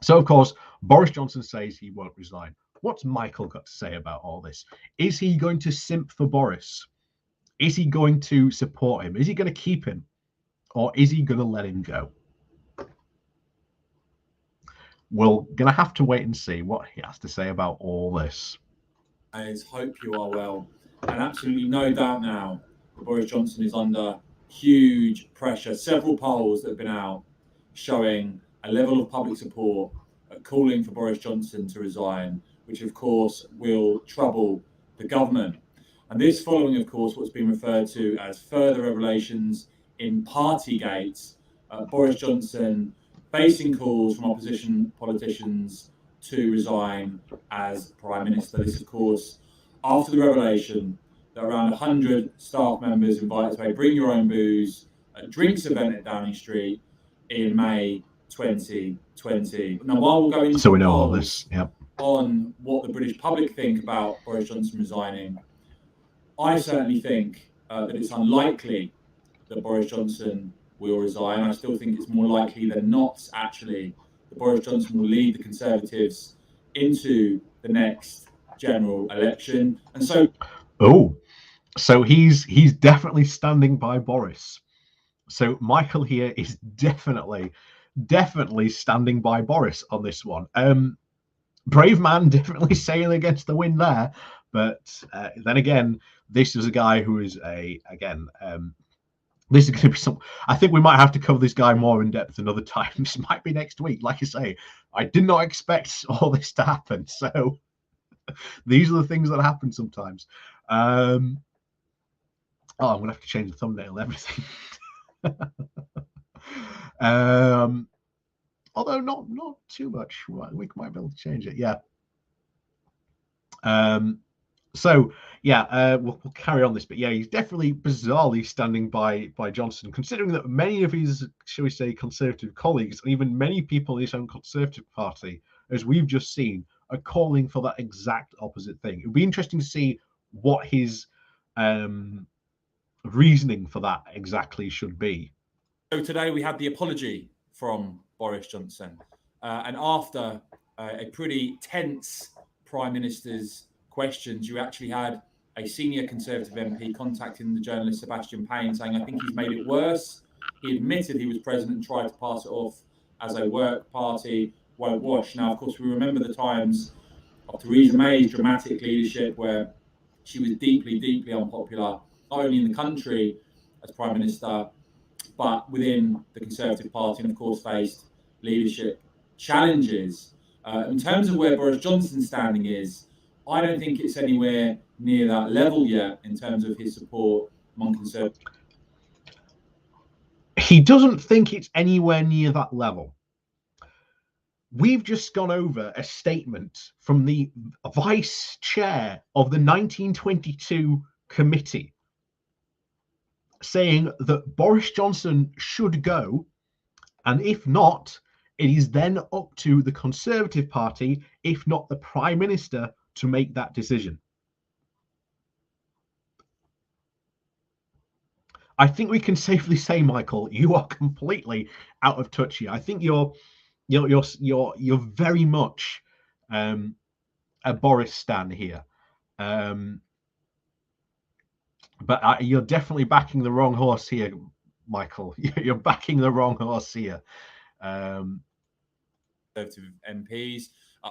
So, of course, Boris Johnson says he won't resign. What's Michael got to say about all this? Is he going to simp for Boris? Is he going to support him? Is he going to keep him? Or is he going to let him go? We're going to have to wait and see what he has to say about all this. I hope you are well. And absolutely no doubt now that Boris Johnson is under huge pressure. Several polls that have been out showing a level of public support calling for Boris Johnson to resign, which of course will trouble the government. And this following, of course, what's been referred to as further revelations in Partygate. Boris Johnson facing calls from opposition politicians to resign as Prime Minister. This, of course, after the revelation that around 100 staff members invited to a Bring Your Own Booze drinks event at Downing Street in May 2020. Now, while we'll go into so we know all this, on what the British public think about Boris Johnson resigning, I certainly think that it's unlikely that Boris Johnson will resign. I still think it's more likely than not, actually, that Boris Johnson will lead the Conservatives into the next general election. And so he's definitely standing by Boris. So Michael here is definitely standing by Boris on this one. Brave man, definitely sailing against the wind there. But then again, this is a guy who is this is going to be some. I think we might have to cover this guy more in depth another time. This might be next week. Like I say, I did not expect all this to happen. So these are the things that happen sometimes. I'm going to have to change the thumbnail and everything. Although not too much. We might be able to change it. Yeah. So yeah, we'll carry on this, but yeah, he's definitely bizarrely standing by Johnson, considering that many of his, shall we say, Conservative colleagues, and even many people in his own Conservative Party, as we've just seen, are calling for that exact opposite thing. It would be interesting to see what his reasoning for that exactly should be. So today we had the apology from Boris Johnson, and after a pretty tense Prime Minister's questions, you actually had a senior Conservative MP contacting the journalist Sebastian Payne saying, I think he's made it worse. He admitted he was president and tried to pass it off as a work party whitewash. Now, of course, we remember the times of Theresa May's dramatic leadership where she was deeply, deeply unpopular, not only in the country as Prime Minister, but within the Conservative Party, and of course faced leadership challenges. In terms of where Boris Johnson's standing is, I don't think it's anywhere near that level yet in terms of his support among Conservatives. He doesn't think it's anywhere near that level. We've just gone over a statement from the vice chair of the 1922 committee saying that Boris Johnson should go, and if not, it is then up to the Conservative Party, if not the Prime Minister, to make that decision. I think we can safely say, Michael, you are completely out of touch here. I think you're very much a Boris stan here, but you're definitely backing the wrong horse here, Michael. You're backing the wrong horse here. Conservative MPs.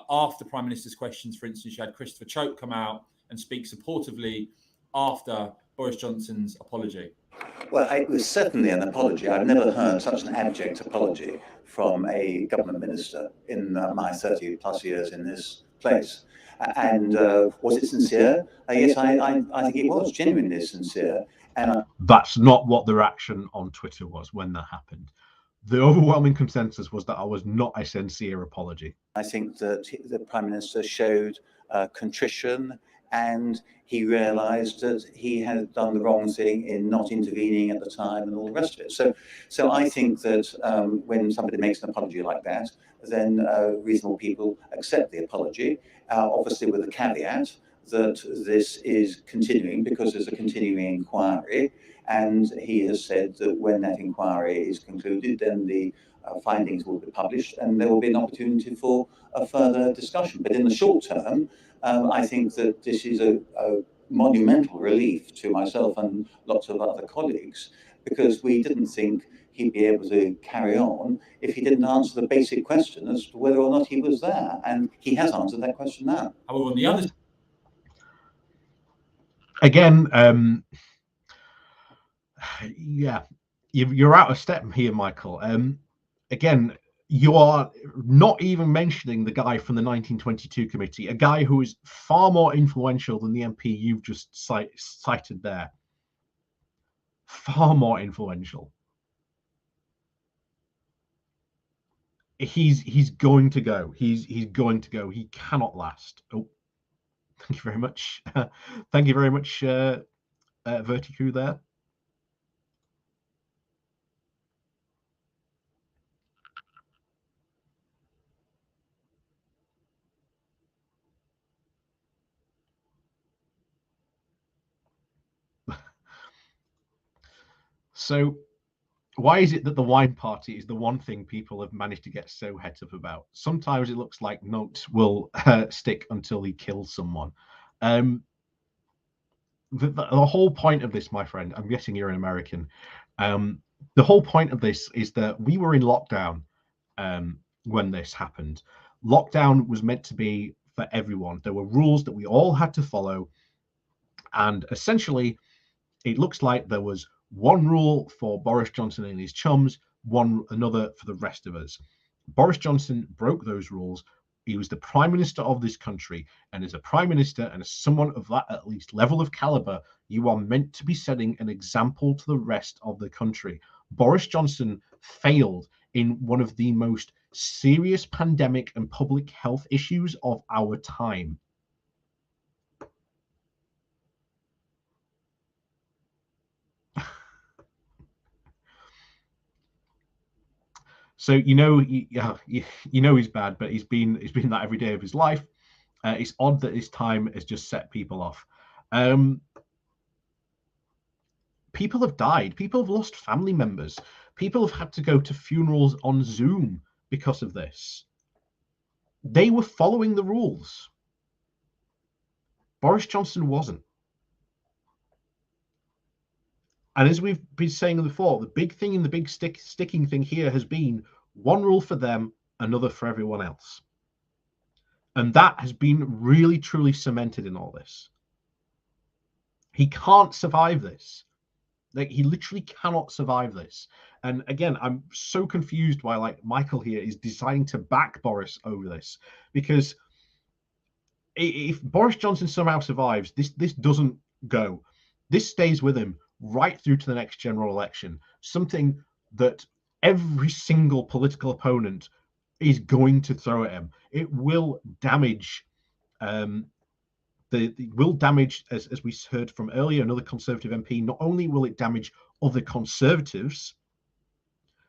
After Prime Minister's questions, for instance, you had Christopher Chope come out and speak supportively after Boris Johnson's apology. Well, it was certainly an apology. I've never heard such an abject apology from a government minister in my 30 plus years in this place. And was it sincere? Yes, I think it was genuinely sincere. And that's not what the reaction on Twitter was when that happened. The overwhelming consensus was that I was not a sincere apology. I think that the Prime Minister showed contrition, and he realised that he had done the wrong thing in not intervening at the time and all the rest of it. So I think that when somebody makes an apology like that, then reasonable people accept the apology, obviously with the caveat that this is continuing because there's a continuing inquiry, and he has said that when that inquiry is concluded, then the findings will be published and there will be an opportunity for a further discussion. But in the short term, I think that this is a monumental relief to myself and lots of other colleagues, because we didn't think he'd be able to carry on if he didn't answer the basic question as to whether or not he was there. And he has answered that question now. However, on the other again, yeah, you're out of step here, Michael. Again, you are not even mentioning the guy from the 1922 committee, a guy who is far more influential than the MP you've just cited there. Far more influential. He's going to go. He's going to go. He cannot last. Oh, thank you very much. Thank you very much, Verticu there. So why is it that the wine party is the one thing people have managed to get so het up about? Sometimes it looks like notes will stick until he kills someone. The whole point of this, my friend, I'm guessing you're an American. The whole point of this is that we were in lockdown when this happened. Lockdown was meant to be for everyone. There were rules that we all had to follow. And essentially, it looks like there was one rule for Boris Johnson and his chums, another for the rest of us. Boris Johnson broke those rules. He was the prime minister of this country, and as a prime minister and as someone of that at least level of caliber, you are meant to be setting an example to the rest of the country. Boris Johnson failed in one of the most serious pandemic and public health issues of our time. So you know he's bad, but he's been that every day of his life. It's odd that this time has just set people off. People have died. People have lost family members. People have had to go to funerals on Zoom because of this. They were following the rules. Boris Johnson wasn't. And as we've been saying before, the big thing and the big sticking thing here has been one rule for them, another for everyone else. And that has been really, truly cemented in all this. He can't survive this. Like, he literally cannot survive this. And again, I'm so confused why, like, Michael here is deciding to back Boris over this, because if Boris Johnson somehow survives, this doesn't go. This stays with him right through to the next general election, something that every single political opponent is going to throw at him. It will damage will damage, as we heard from earlier, another Conservative MP. Not only will it damage other Conservatives,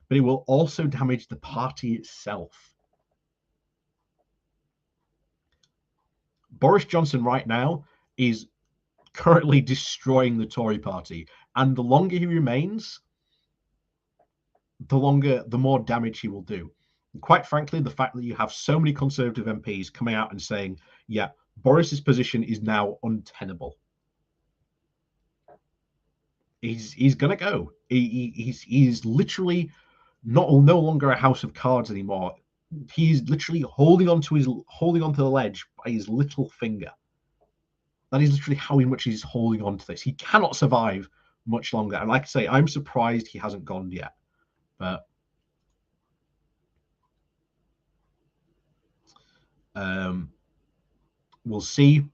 but it will also damage the party itself. Boris Johnson right now is currently destroying the Tory party, and the longer he remains, the more damage he will do. And quite frankly, the fact that you have so many Conservative MPs coming out and saying, yeah, Boris's position is now untenable. He's gonna go. He's literally no longer a house of cards anymore. He's literally holding onto the ledge by his little finger. That is literally how much he's holding on to this. He cannot survive much longer. And like I say, I'm surprised he hasn't gone yet. But we'll see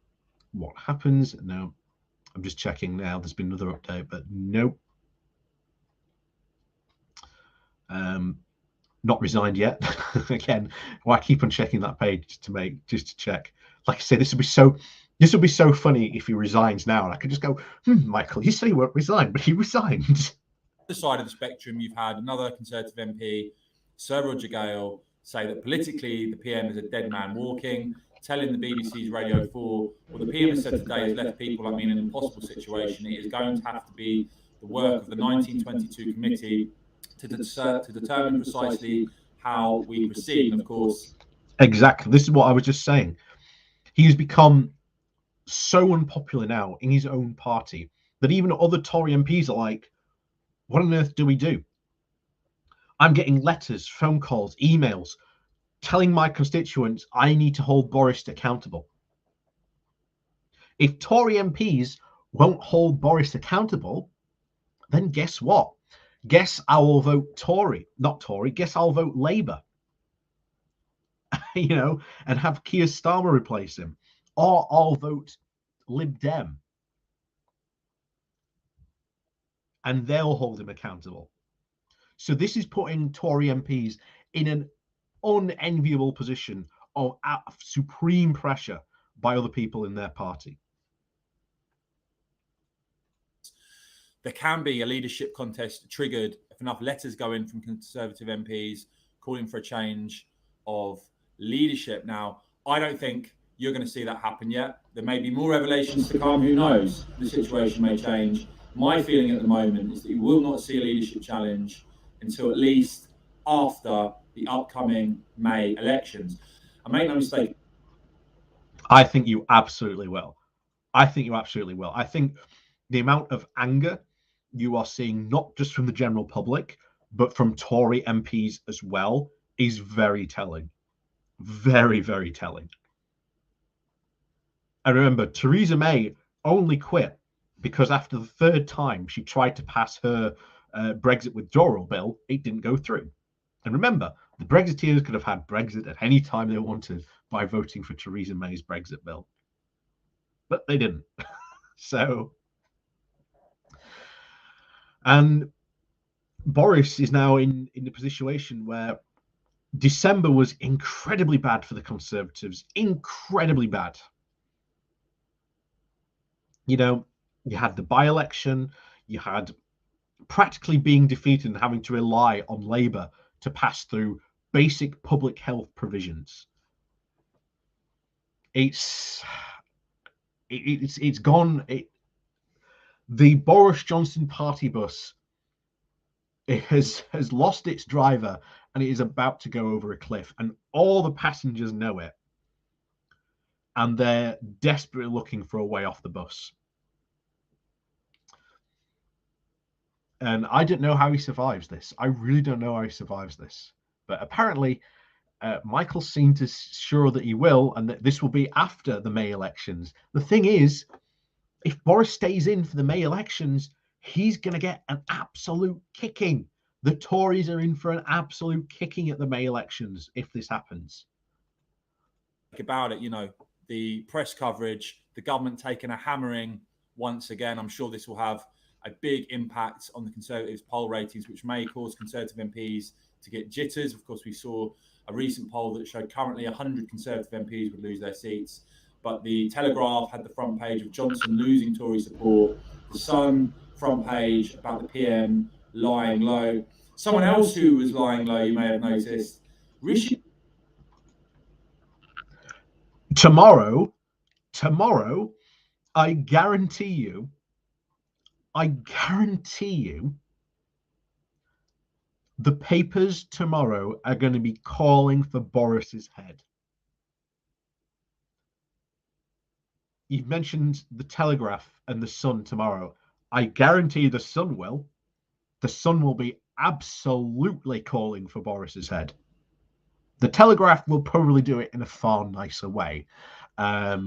what happens. No, I'm just checking now. There's been another update, but nope. Not resigned yet. Again, I keep on checking that page just to check. Like I say, this would be so funny if he resigns now. And I could just go, Michael, you said he won't resign, but he resigned. The side of the spectrum, you've had another Conservative MP, Sir Roger Gale, say that politically the PM is a dead man walking, telling the BBC's Radio 4, what the PM has said today has left people, in an impossible situation. It is going to have to be the work of the 1922 committee to determine precisely how we proceed. And of course, exactly. This is what I was just saying. He's become so unpopular now in his own party that even other Tory MPs are like, what on earth do we do? I'm getting letters, phone calls, emails telling my constituents I need to hold Boris accountable. If Tory MPs won't hold Boris accountable, then guess what? Guess I will vote Tory, not Tory. Guess I'll vote Labour, and have Keir Starmer replace him. Or I'll vote Lib Dem. And they'll hold him accountable. So this is putting Tory MPs in an unenviable position of supreme pressure by other people in their party. There can be a leadership contest triggered if enough letters go in from Conservative MPs calling for a change of leadership. Now, I don't think you're going to see that happen yet. There may be more revelations to come. Who knows? The situation may change. My feeling at the moment is that you will not see a leadership challenge until at least after the upcoming May elections. And make no mistake, I think you absolutely will. I think the amount of anger you are seeing, not just from the general public, but from Tory MPs as well, is very telling. Very, very telling. And remember, Theresa May only quit because after the third time she tried to pass her Brexit withdrawal bill, it didn't go through. And remember, the Brexiteers could have had Brexit at any time they wanted by voting for Theresa May's Brexit bill. But they didn't. So, and Boris is now in the position where December was incredibly bad for the Conservatives, incredibly bad. You had the by-election, you had practically being defeated and having to rely on Labour to pass through basic public health provisions. It's gone. The Boris Johnson party bus, it has lost its driver and it is about to go over a cliff, and all the passengers know it, and they're desperately looking for a way off the bus. And I don't know how he survives this. I really don't know how he survives this. But apparently, Michael seemed to sure that he will, and that this will be after the May elections. The thing is, if Boris stays in for the May elections, he's going to get an absolute kicking. The Tories are in for an absolute kicking at the May elections if this happens. About it, the press coverage, the government taking a hammering once again. I'm sure this will have a big impact on the Conservatives' poll ratings, which may cause Conservative MPs to get jitters. Of course, we saw a recent poll that showed currently 100 Conservative MPs would lose their seats. But the Telegraph had the front page of Johnson losing Tory support. The Sun front page about the PM lying low. Someone else who was lying low, you may have noticed, Rishi. Tomorrow, I guarantee you, the papers tomorrow are going to be calling for Boris's head. You've mentioned the Telegraph and the Sun tomorrow. I guarantee the Sun will. The Sun will be absolutely calling for Boris's head. The Telegraph will probably do it in a far nicer way. But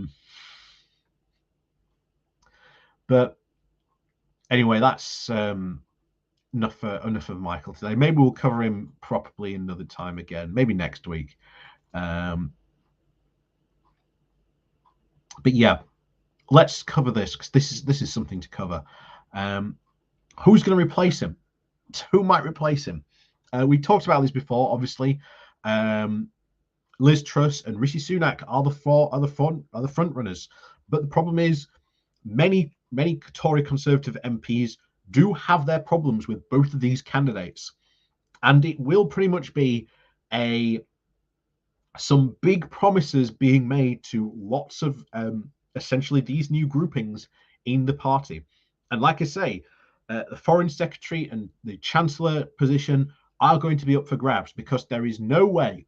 anyway, that's enough of Michael today. Maybe we'll cover him properly another time again, maybe next week. But yeah, let's cover this because this is something to cover. Who's going to replace him? Who might replace him? We talked about this before, obviously. Liz Truss and Rishi Sunak are the front runners. But the problem is, many Tory Conservative MPs do have their problems with both of these candidates, and it will pretty much be some big promises being made to lots of essentially these new groupings in the party. And like I say, the Foreign Secretary and the Chancellor position are going to be up for grabs, because there is no way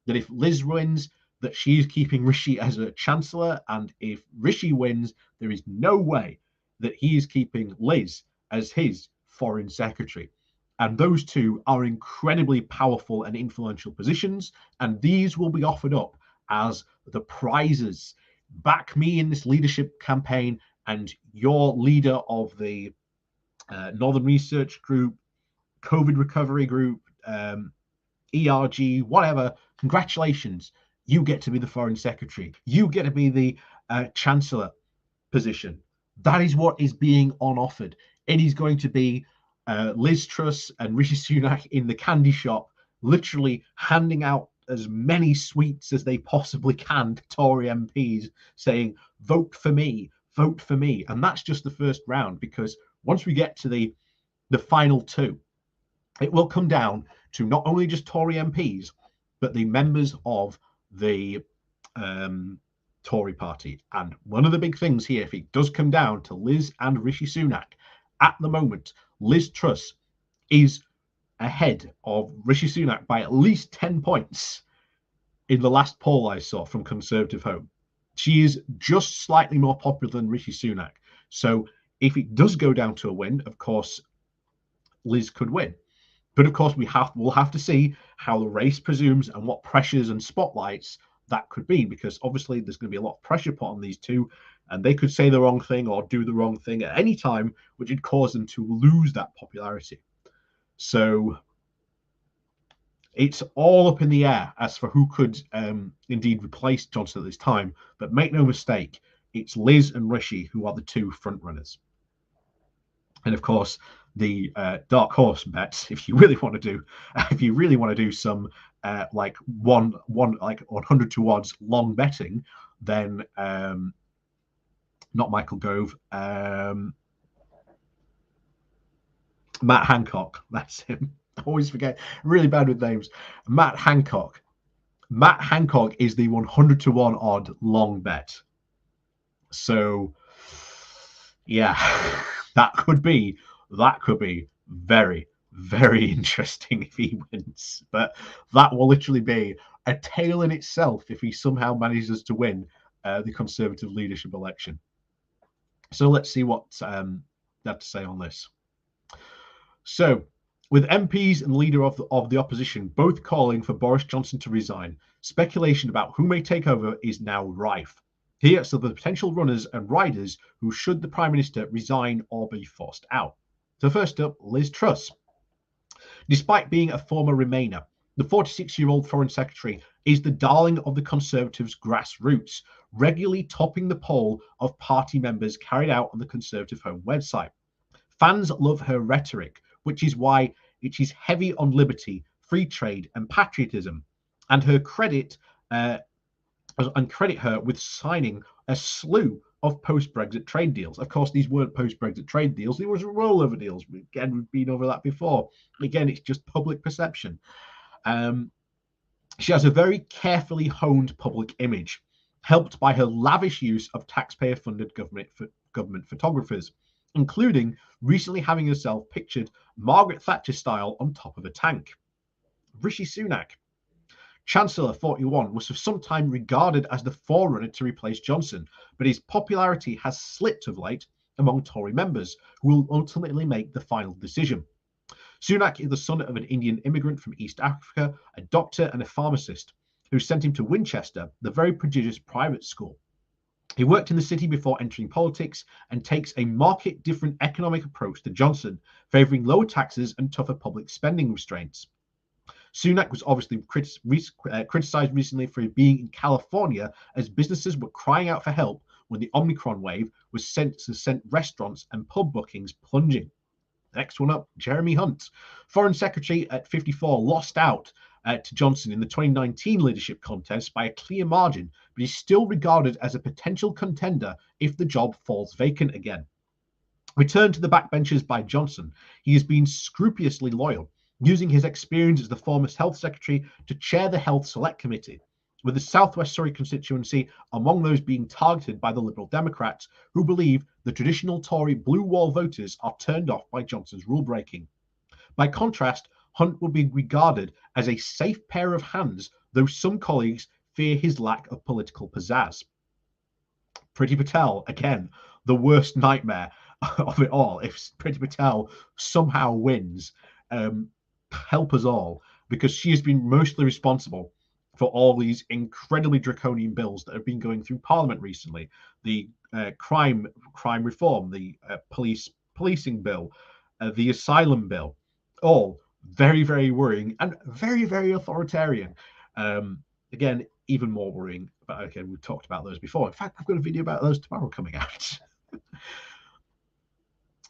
that if Liz wins, that she's keeping Rishi as a Chancellor, and if Rishi wins, there is no way that he is keeping Liz as his Foreign Secretary. And those two are incredibly powerful and influential positions, and these will be offered up as the prizes. Back me in this leadership campaign, and your leader of the Northern Research Group, COVID Recovery Group, ERG, whatever, congratulations. You get to be the Foreign Secretary. You get to be the Chancellor position. That is what is being on offered. It is going to be Liz Truss and Rishi Sunak in the candy shop, literally handing out as many sweets as they possibly can to Tory MPs, saying, vote for me, vote for me. And that's just the first round, because once we get to the final two, it will come down to not only just Tory MPs, but the members of the Tory party. And one of the big things here, if it does come down to Liz and Rishi Sunak, at the moment, Liz Truss is ahead of Rishi Sunak by at least 10 points in the last poll I saw from Conservative Home. She is just slightly more popular than Rishi Sunak. So if it does go down to a win, of course, Liz could win. But of course, we'll have to see how the race presumes and what pressures and spotlights that could be, because obviously there's going to be a lot of pressure put on these two, and they could say the wrong thing or do the wrong thing at any time, which would cause them to lose that popularity. So it's all up in the air as for who could indeed replace Johnson at this time. But make no mistake, it's Liz and Rishi who are the two front runners. And of course, the dark horse bets, if you really want to do some like 100 to odds long betting, then not Michael Gove, Matt Hancock, that's him. I always forget, really bad with names. Matt Hancock is the 100 to 1 odd long bet. So yeah, that could be very, very interesting if he wins. But that will literally be a tale in itself if he somehow manages to win the Conservative leadership election. So let's see what they have to say on this. So, with MPs and leader of the opposition both calling for Boris Johnson to resign, speculation about who may take over is now rife. Here are some of the potential runners and riders who should the Prime Minister resign or be forced out. So first up, Liz Truss. Despite being a former Remainer, the 46-year-old Foreign Secretary is the darling of the Conservatives' grassroots, regularly topping the poll of party members carried out on the Conservative Home website. Fans love her rhetoric, which is why it is heavy on liberty, free trade, and patriotism, and credit her with signing a slew of post-Brexit trade deals. Of course, these weren't post-Brexit trade deals. They were rollover deals. Again, we've been over that before. Again, it's just public perception. She has a very carefully honed public image, helped by her lavish use of taxpayer-funded government photographers, including recently having herself pictured Margaret Thatcher style on top of a tank. Rishi Sunak, Chancellor 41, was for some time regarded as the forerunner to replace Johnson, but his popularity has slipped of late among Tory members, who will ultimately make the final decision. Sunak is the son of an Indian immigrant from East Africa, a doctor and a pharmacist, who sent him to Winchester, the very prestigious private school. He worked in the city before entering politics and takes a market-different economic approach to Johnson, favouring lower taxes and tougher public spending restraints. Sunak was obviously criticised recently for being in California as businesses were crying out for help when the Omicron wave was sent restaurants and pub bookings plunging. Next one up, Jeremy Hunt, Foreign Secretary at 54, lost out to Johnson in the 2019 leadership contest by a clear margin, but is still regarded as a potential contender if the job falls vacant again. Returned to the backbenchers by Johnson, he has been scrupulously loyal, using his experience as the former Health Secretary to chair the Health Select Committee, with the Southwest Surrey constituency among those being targeted by the Liberal Democrats, who believe the traditional Tory blue wall voters are turned off by Johnson's rule-breaking. By contrast, Hunt will be regarded as a safe pair of hands, though some colleagues fear his lack of political pizzazz. Priti Patel, again, the worst nightmare of it all. If Priti Patel somehow wins, help us all, because she has been mostly responsible for all these incredibly draconian bills that have been going through Parliament recently. The crime reform, the policing bill, the asylum bill, all very, very worrying and very, very authoritarian. Again, even more worrying. But okay, we've talked about those before. In fact, I've got a video about those tomorrow coming out.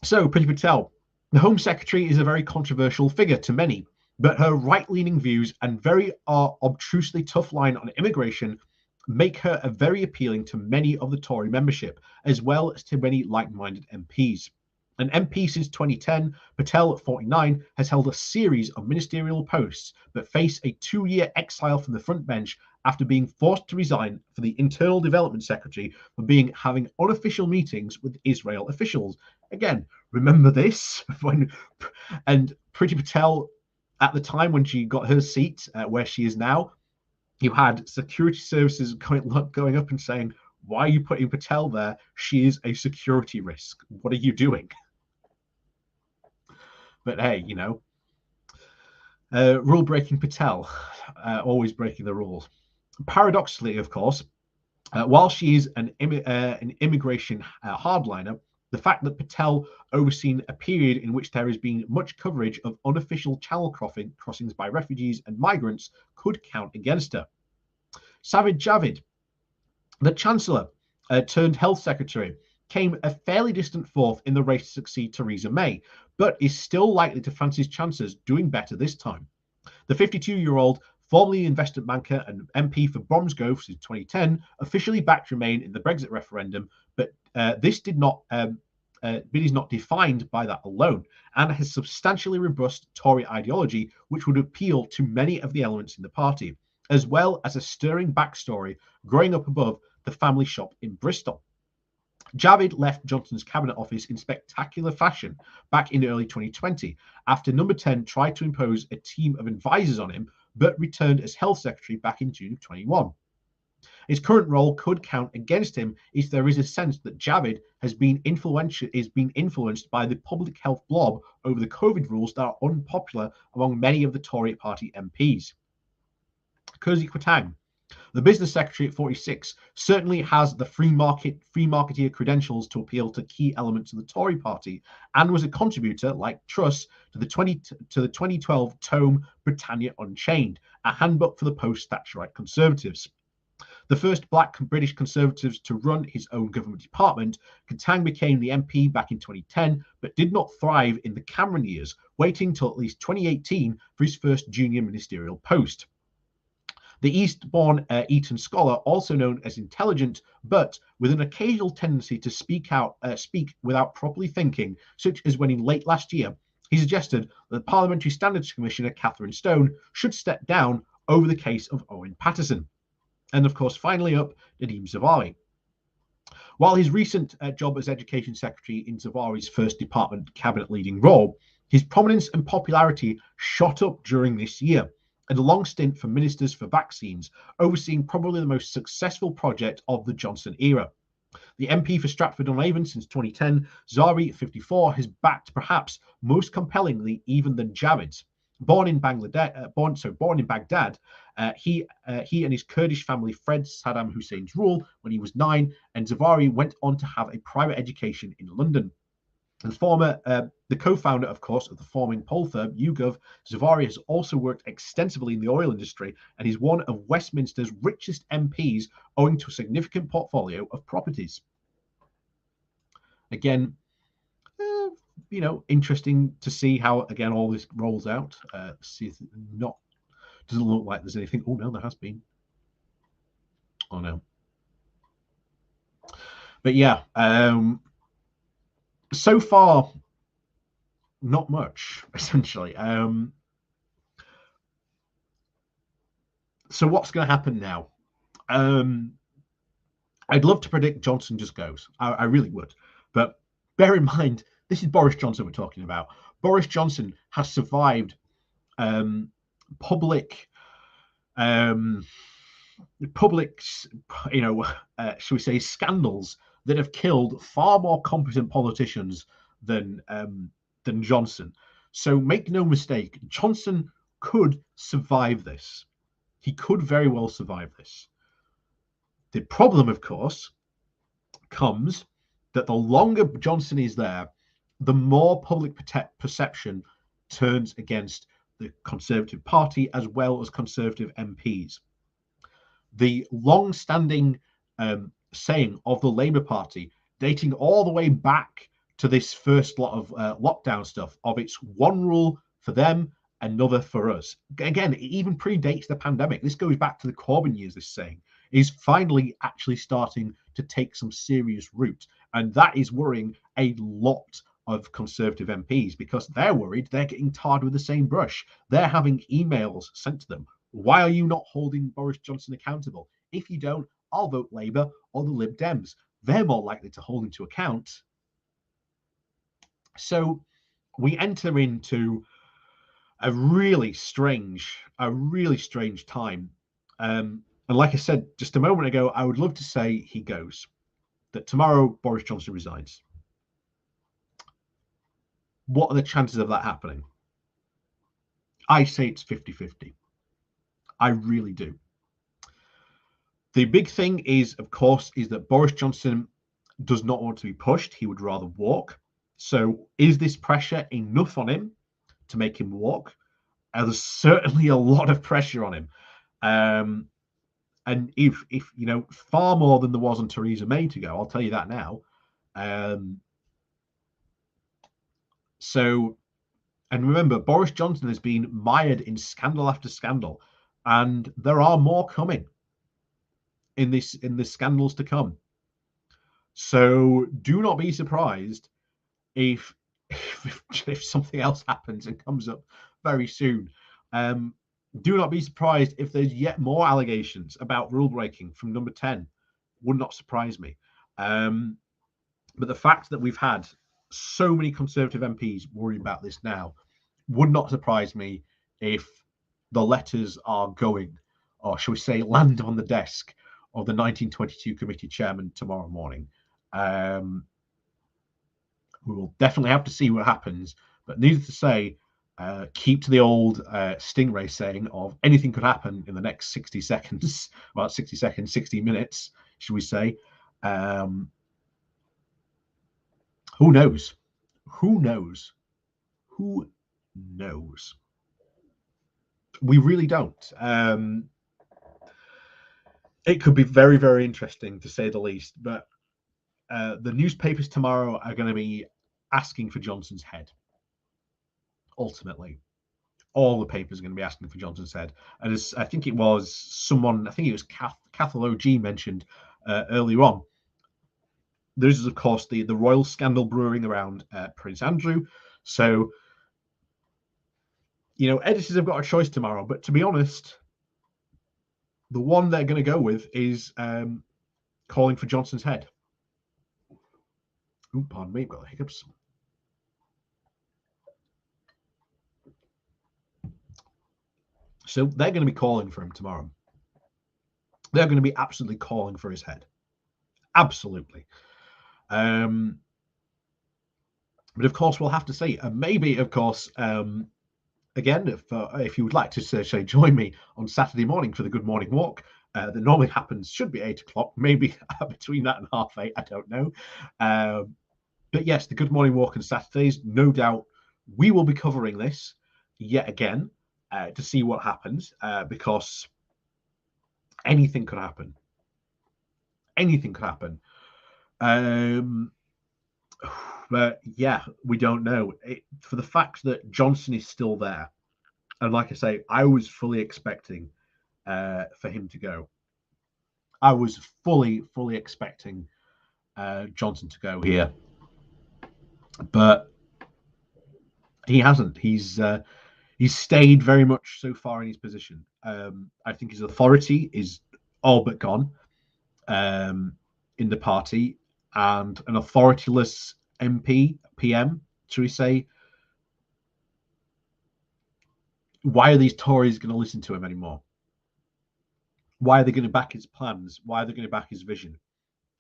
So, Priti Patel, the Home Secretary, is a very controversial figure to many, but her right-leaning views and very obtrusely tough line on immigration make her very appealing to many of the Tory membership, as well as to many like-minded MPs. An MP since 2010, Patel, at 49, has held a series of ministerial posts, but faced a 2-year exile from the front bench after being forced to resign for the Internal Development Secretary for having unofficial meetings with Israel officials. Again, remember this? And Priti Patel, at the time when she got her seat where she is now, you had security services going up and saying, "Why are you putting Patel there? She is a security risk. What are you doing?" But hey, you know, rule-breaking Patel, always breaking the rules. Paradoxically, of course, while she is an immigration hardliner, the fact that Patel overseen a period in which there has been much coverage of unofficial channel crossings by refugees and migrants could count against her. Sajid Javid, the Chancellor turned Health Secretary, came a fairly distant fourth in the race to succeed Theresa May, but is still likely to fancy his chances doing better this time. The 52-year-old, formerly investment banker and MP for Bromsgrove since 2010, officially backed Remain in the Brexit referendum, but this is not defined by that alone, and has substantially robust Tory ideology, which would appeal to many of the elements in the party, as well as a stirring backstory growing up above the family shop in Bristol. Javid left Johnson's cabinet office in spectacular fashion back in early 2020, after Number 10 tried to impose a team of advisors on him, but returned as Health Secretary back in June of 21. His current role could count against him if there is a sense that Javid has been influenced by the public health blob over the COVID rules that are unpopular among many of the Tory party MPs. Kersey Quatang, the business secretary at 46, certainly has the free marketeer credentials to appeal to key elements of the Tory party, and was a contributor, like Truss, to the 2012 tome Britannia Unchained, a handbook for the post-Thatcherite Conservatives. The first black British Conservatives to run his own government department, Quatang became the MP back in 2010, but did not thrive in the Cameron years, waiting till at least 2018 for his first junior ministerial post. The Eastbourne Eton scholar, also known as intelligent, but with an occasional tendency to speak without properly thinking, such as when in late last year he suggested that the Parliamentary Standards Commissioner Catherine Stone should step down over the case of Owen Paterson. And of course, finally up, Nadeem Zaveri. While his recent job as Education Secretary in Zaveri's first department cabinet leading role, his prominence and popularity shot up during this year, and a long stint for ministers for vaccines, overseeing probably the most successful project of the Johnson era. The MP for Stratford-on-Avon since 2010, Zaveri, 54, has backed perhaps most compellingly even than Javid. Born in Baghdad, he and his Kurdish family fled Saddam Hussein's rule when he was 9, and Zaveri went on to have a private education in London. The co-founder, of course, of the forming poll firm YouGov, Zaveri has also worked extensively in the oil industry and is one of Westminster's richest MPs, owing to a significant portfolio of properties. Again, interesting to see how, again, all this rolls out. See if doesn't look like there's anything. Oh, no, there has been. Oh, no. But yeah, so far, not much, essentially. So what's going to happen now? I'd love to predict Johnson just goes. I really would. But bear in mind, this is Boris Johnson we're talking about. Boris Johnson has survived public, shall we say, scandals that have killed far more competent politicians than Johnson. So make no mistake, Johnson could survive this. He could very well survive this. The problem, of course, comes that the longer Johnson is there, the more public perception turns against the Conservative Party as well as Conservative MPs. The long-standing saying of the Labour Party, dating all the way back to this first lot of lockdown stuff, of it's one rule for them, another for us. Again, it even predates the pandemic. This goes back to the Corbyn years, this saying is finally actually starting to take some serious root. And that is worrying a lot of Conservative MPs, because they're worried they're getting tarred with the same brush. They're having emails sent to them. Why are you not holding Boris Johnson accountable? If you don't, I'll vote Labour or the Lib Dems. They're more likely to hold him to account. So we enter into a really strange time. And like I said just a moment ago, I would love to say he goes, that tomorrow Boris Johnson resigns. What are the chances of that happening? I say it's 50-50. I really do. The big thing is, of course, is that Boris Johnson does not want to be pushed. He would rather walk. So is this pressure enough on him to make him walk? There's certainly a lot of pressure on him. And if far more than there was on Theresa May to go, I'll tell you that now. And remember, Boris Johnson has been mired in scandal after scandal, and there are more coming in the scandals to come. So do not be surprised if something else happens and comes up very soon. Do not be surprised if there's yet more allegations about rule breaking from number 10. Would not surprise me. But the fact that we've had so many Conservative MPs worried about this now would not surprise me if the letters are going, or shall we say, land on the desk of the 1922 committee chairman tomorrow morning. We will definitely have to see what happens, but needless to say, keep to the old Stingray saying of anything could happen in the next 60 seconds, well, 60 seconds, 60 minutes, should we say. Who knows? Who knows? Who knows? We really don't. It could be very, very interesting, to say the least, but the newspapers tomorrow are going to be asking for Johnson's head, ultimately. all the papers are going to be asking for Johnson's head. And as I think it was someone, I think it was Cathal OG mentioned earlier on, there's of course the royal scandal brewing around Prince Andrew. So, you know, editors have got a choice tomorrow, but to be honest, the one they're going to go with is calling for Johnson's head. Oh, pardon me, I've got the hiccups. So they're going to be calling for him tomorrow. They're going to be absolutely calling for his head. Absolutely. But of course, we'll have to see. And maybe, of course, again, if you would like to say join me on Saturday morning for the Good Morning Walk, that normally happens, should be 8 o'clock, maybe between that and 8:30, I don't know. But yes, the Good Morning Walk on Saturdays, no doubt we will be covering this yet again to see what happens, because anything could happen. Anything could happen. But yeah, we don't know. For the fact that Johnson is still there, and like I say, I was fully expecting for him to go. I was fully expecting Johnson to go here, but he hasn't. He's stayed very much so far in his position. I think his authority is all but gone in the party, and an authorityless MP, PM, shall we say, why are these Tories going to listen to him anymore? Why are they going to back his plans? Why are they going to back his vision?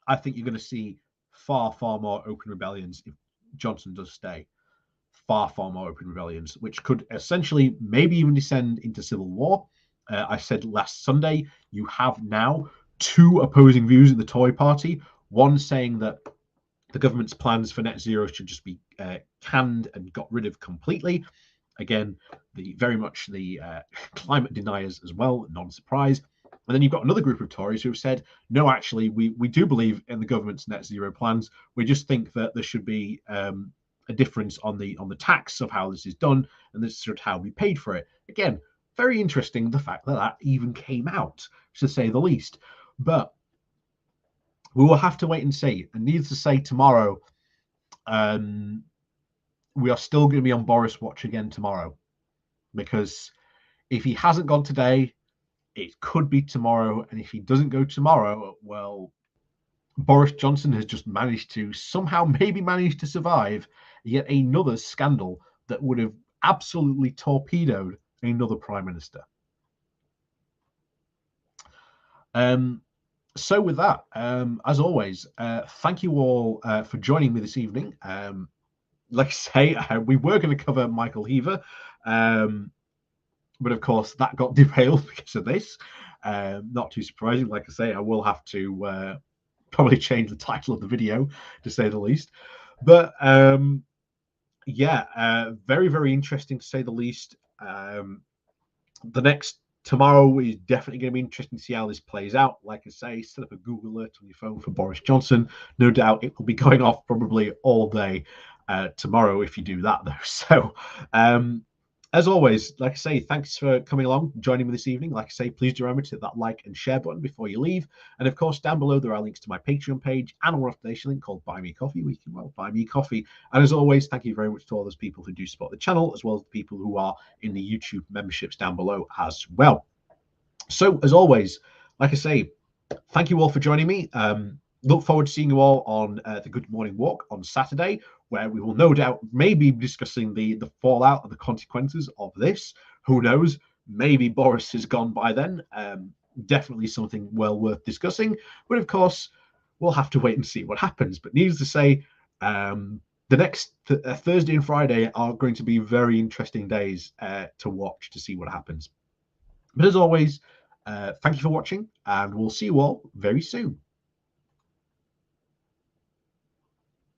I think you're going to see far more open rebellions if Johnson does stay. Far more open rebellions, which could essentially maybe even descend into civil war. I said last Sunday, you have now two opposing views in the Tory party. One saying that the government's plans for net zero should just be canned and got rid of completely. Again, very much the climate deniers as well, non-surprise. And then you've got another group of Tories who have said, no, actually, we do believe in the government's net zero plans. We just think that there should be a difference on the tax of how this is done, and this is sort of how we paid for it. Again, very interesting, the fact that that even came out, to say the least. But we will have to wait and see. And needless to say, tomorrow, we are still going to be on Boris watch again tomorrow, because if he hasn't gone today, it could be tomorrow. And if he doesn't go tomorrow, well, Boris Johnson has just managed to survive yet another scandal that would have absolutely torpedoed another prime minister. So with that, as always, thank you all for joining me this evening. Like I say, we were going to cover Michael Heaver, but of course that got derailed because of this. Not too surprising. Like I say, I will have to probably change the title of the video, to say the least. But yeah, very interesting, to say the least. The next tomorrow is definitely going to be interesting to see how this plays out. Like I say, set up a Google alert on your phone for Boris Johnson. No doubt it will be going off probably all day tomorrow if you do that, though. So as always, like I say, thanks for coming along, joining me this evening. Like I say, please do remember to hit that like and share button before you leave. And of course, down below, there are links to my Patreon page and a one-off link called Buy Me Coffee, where you can, well, buy me coffee. And as always, thank you very much to all those people who do support the channel, as well as the people who are in the YouTube memberships down below as well. So as always, like I say, thank you all for joining me. Look forward to seeing you all on the Good Morning Walk on Saturday, where we will no doubt maybe be discussing the fallout and the consequences of this. Who knows? Maybe Boris is gone by then. Definitely something well worth discussing. But of course, we'll have to wait and see what happens. But needless to say, the next Thursday and Friday are going to be very interesting days to watch to see what happens. But as always, thank you for watching, and we'll see you all very soon.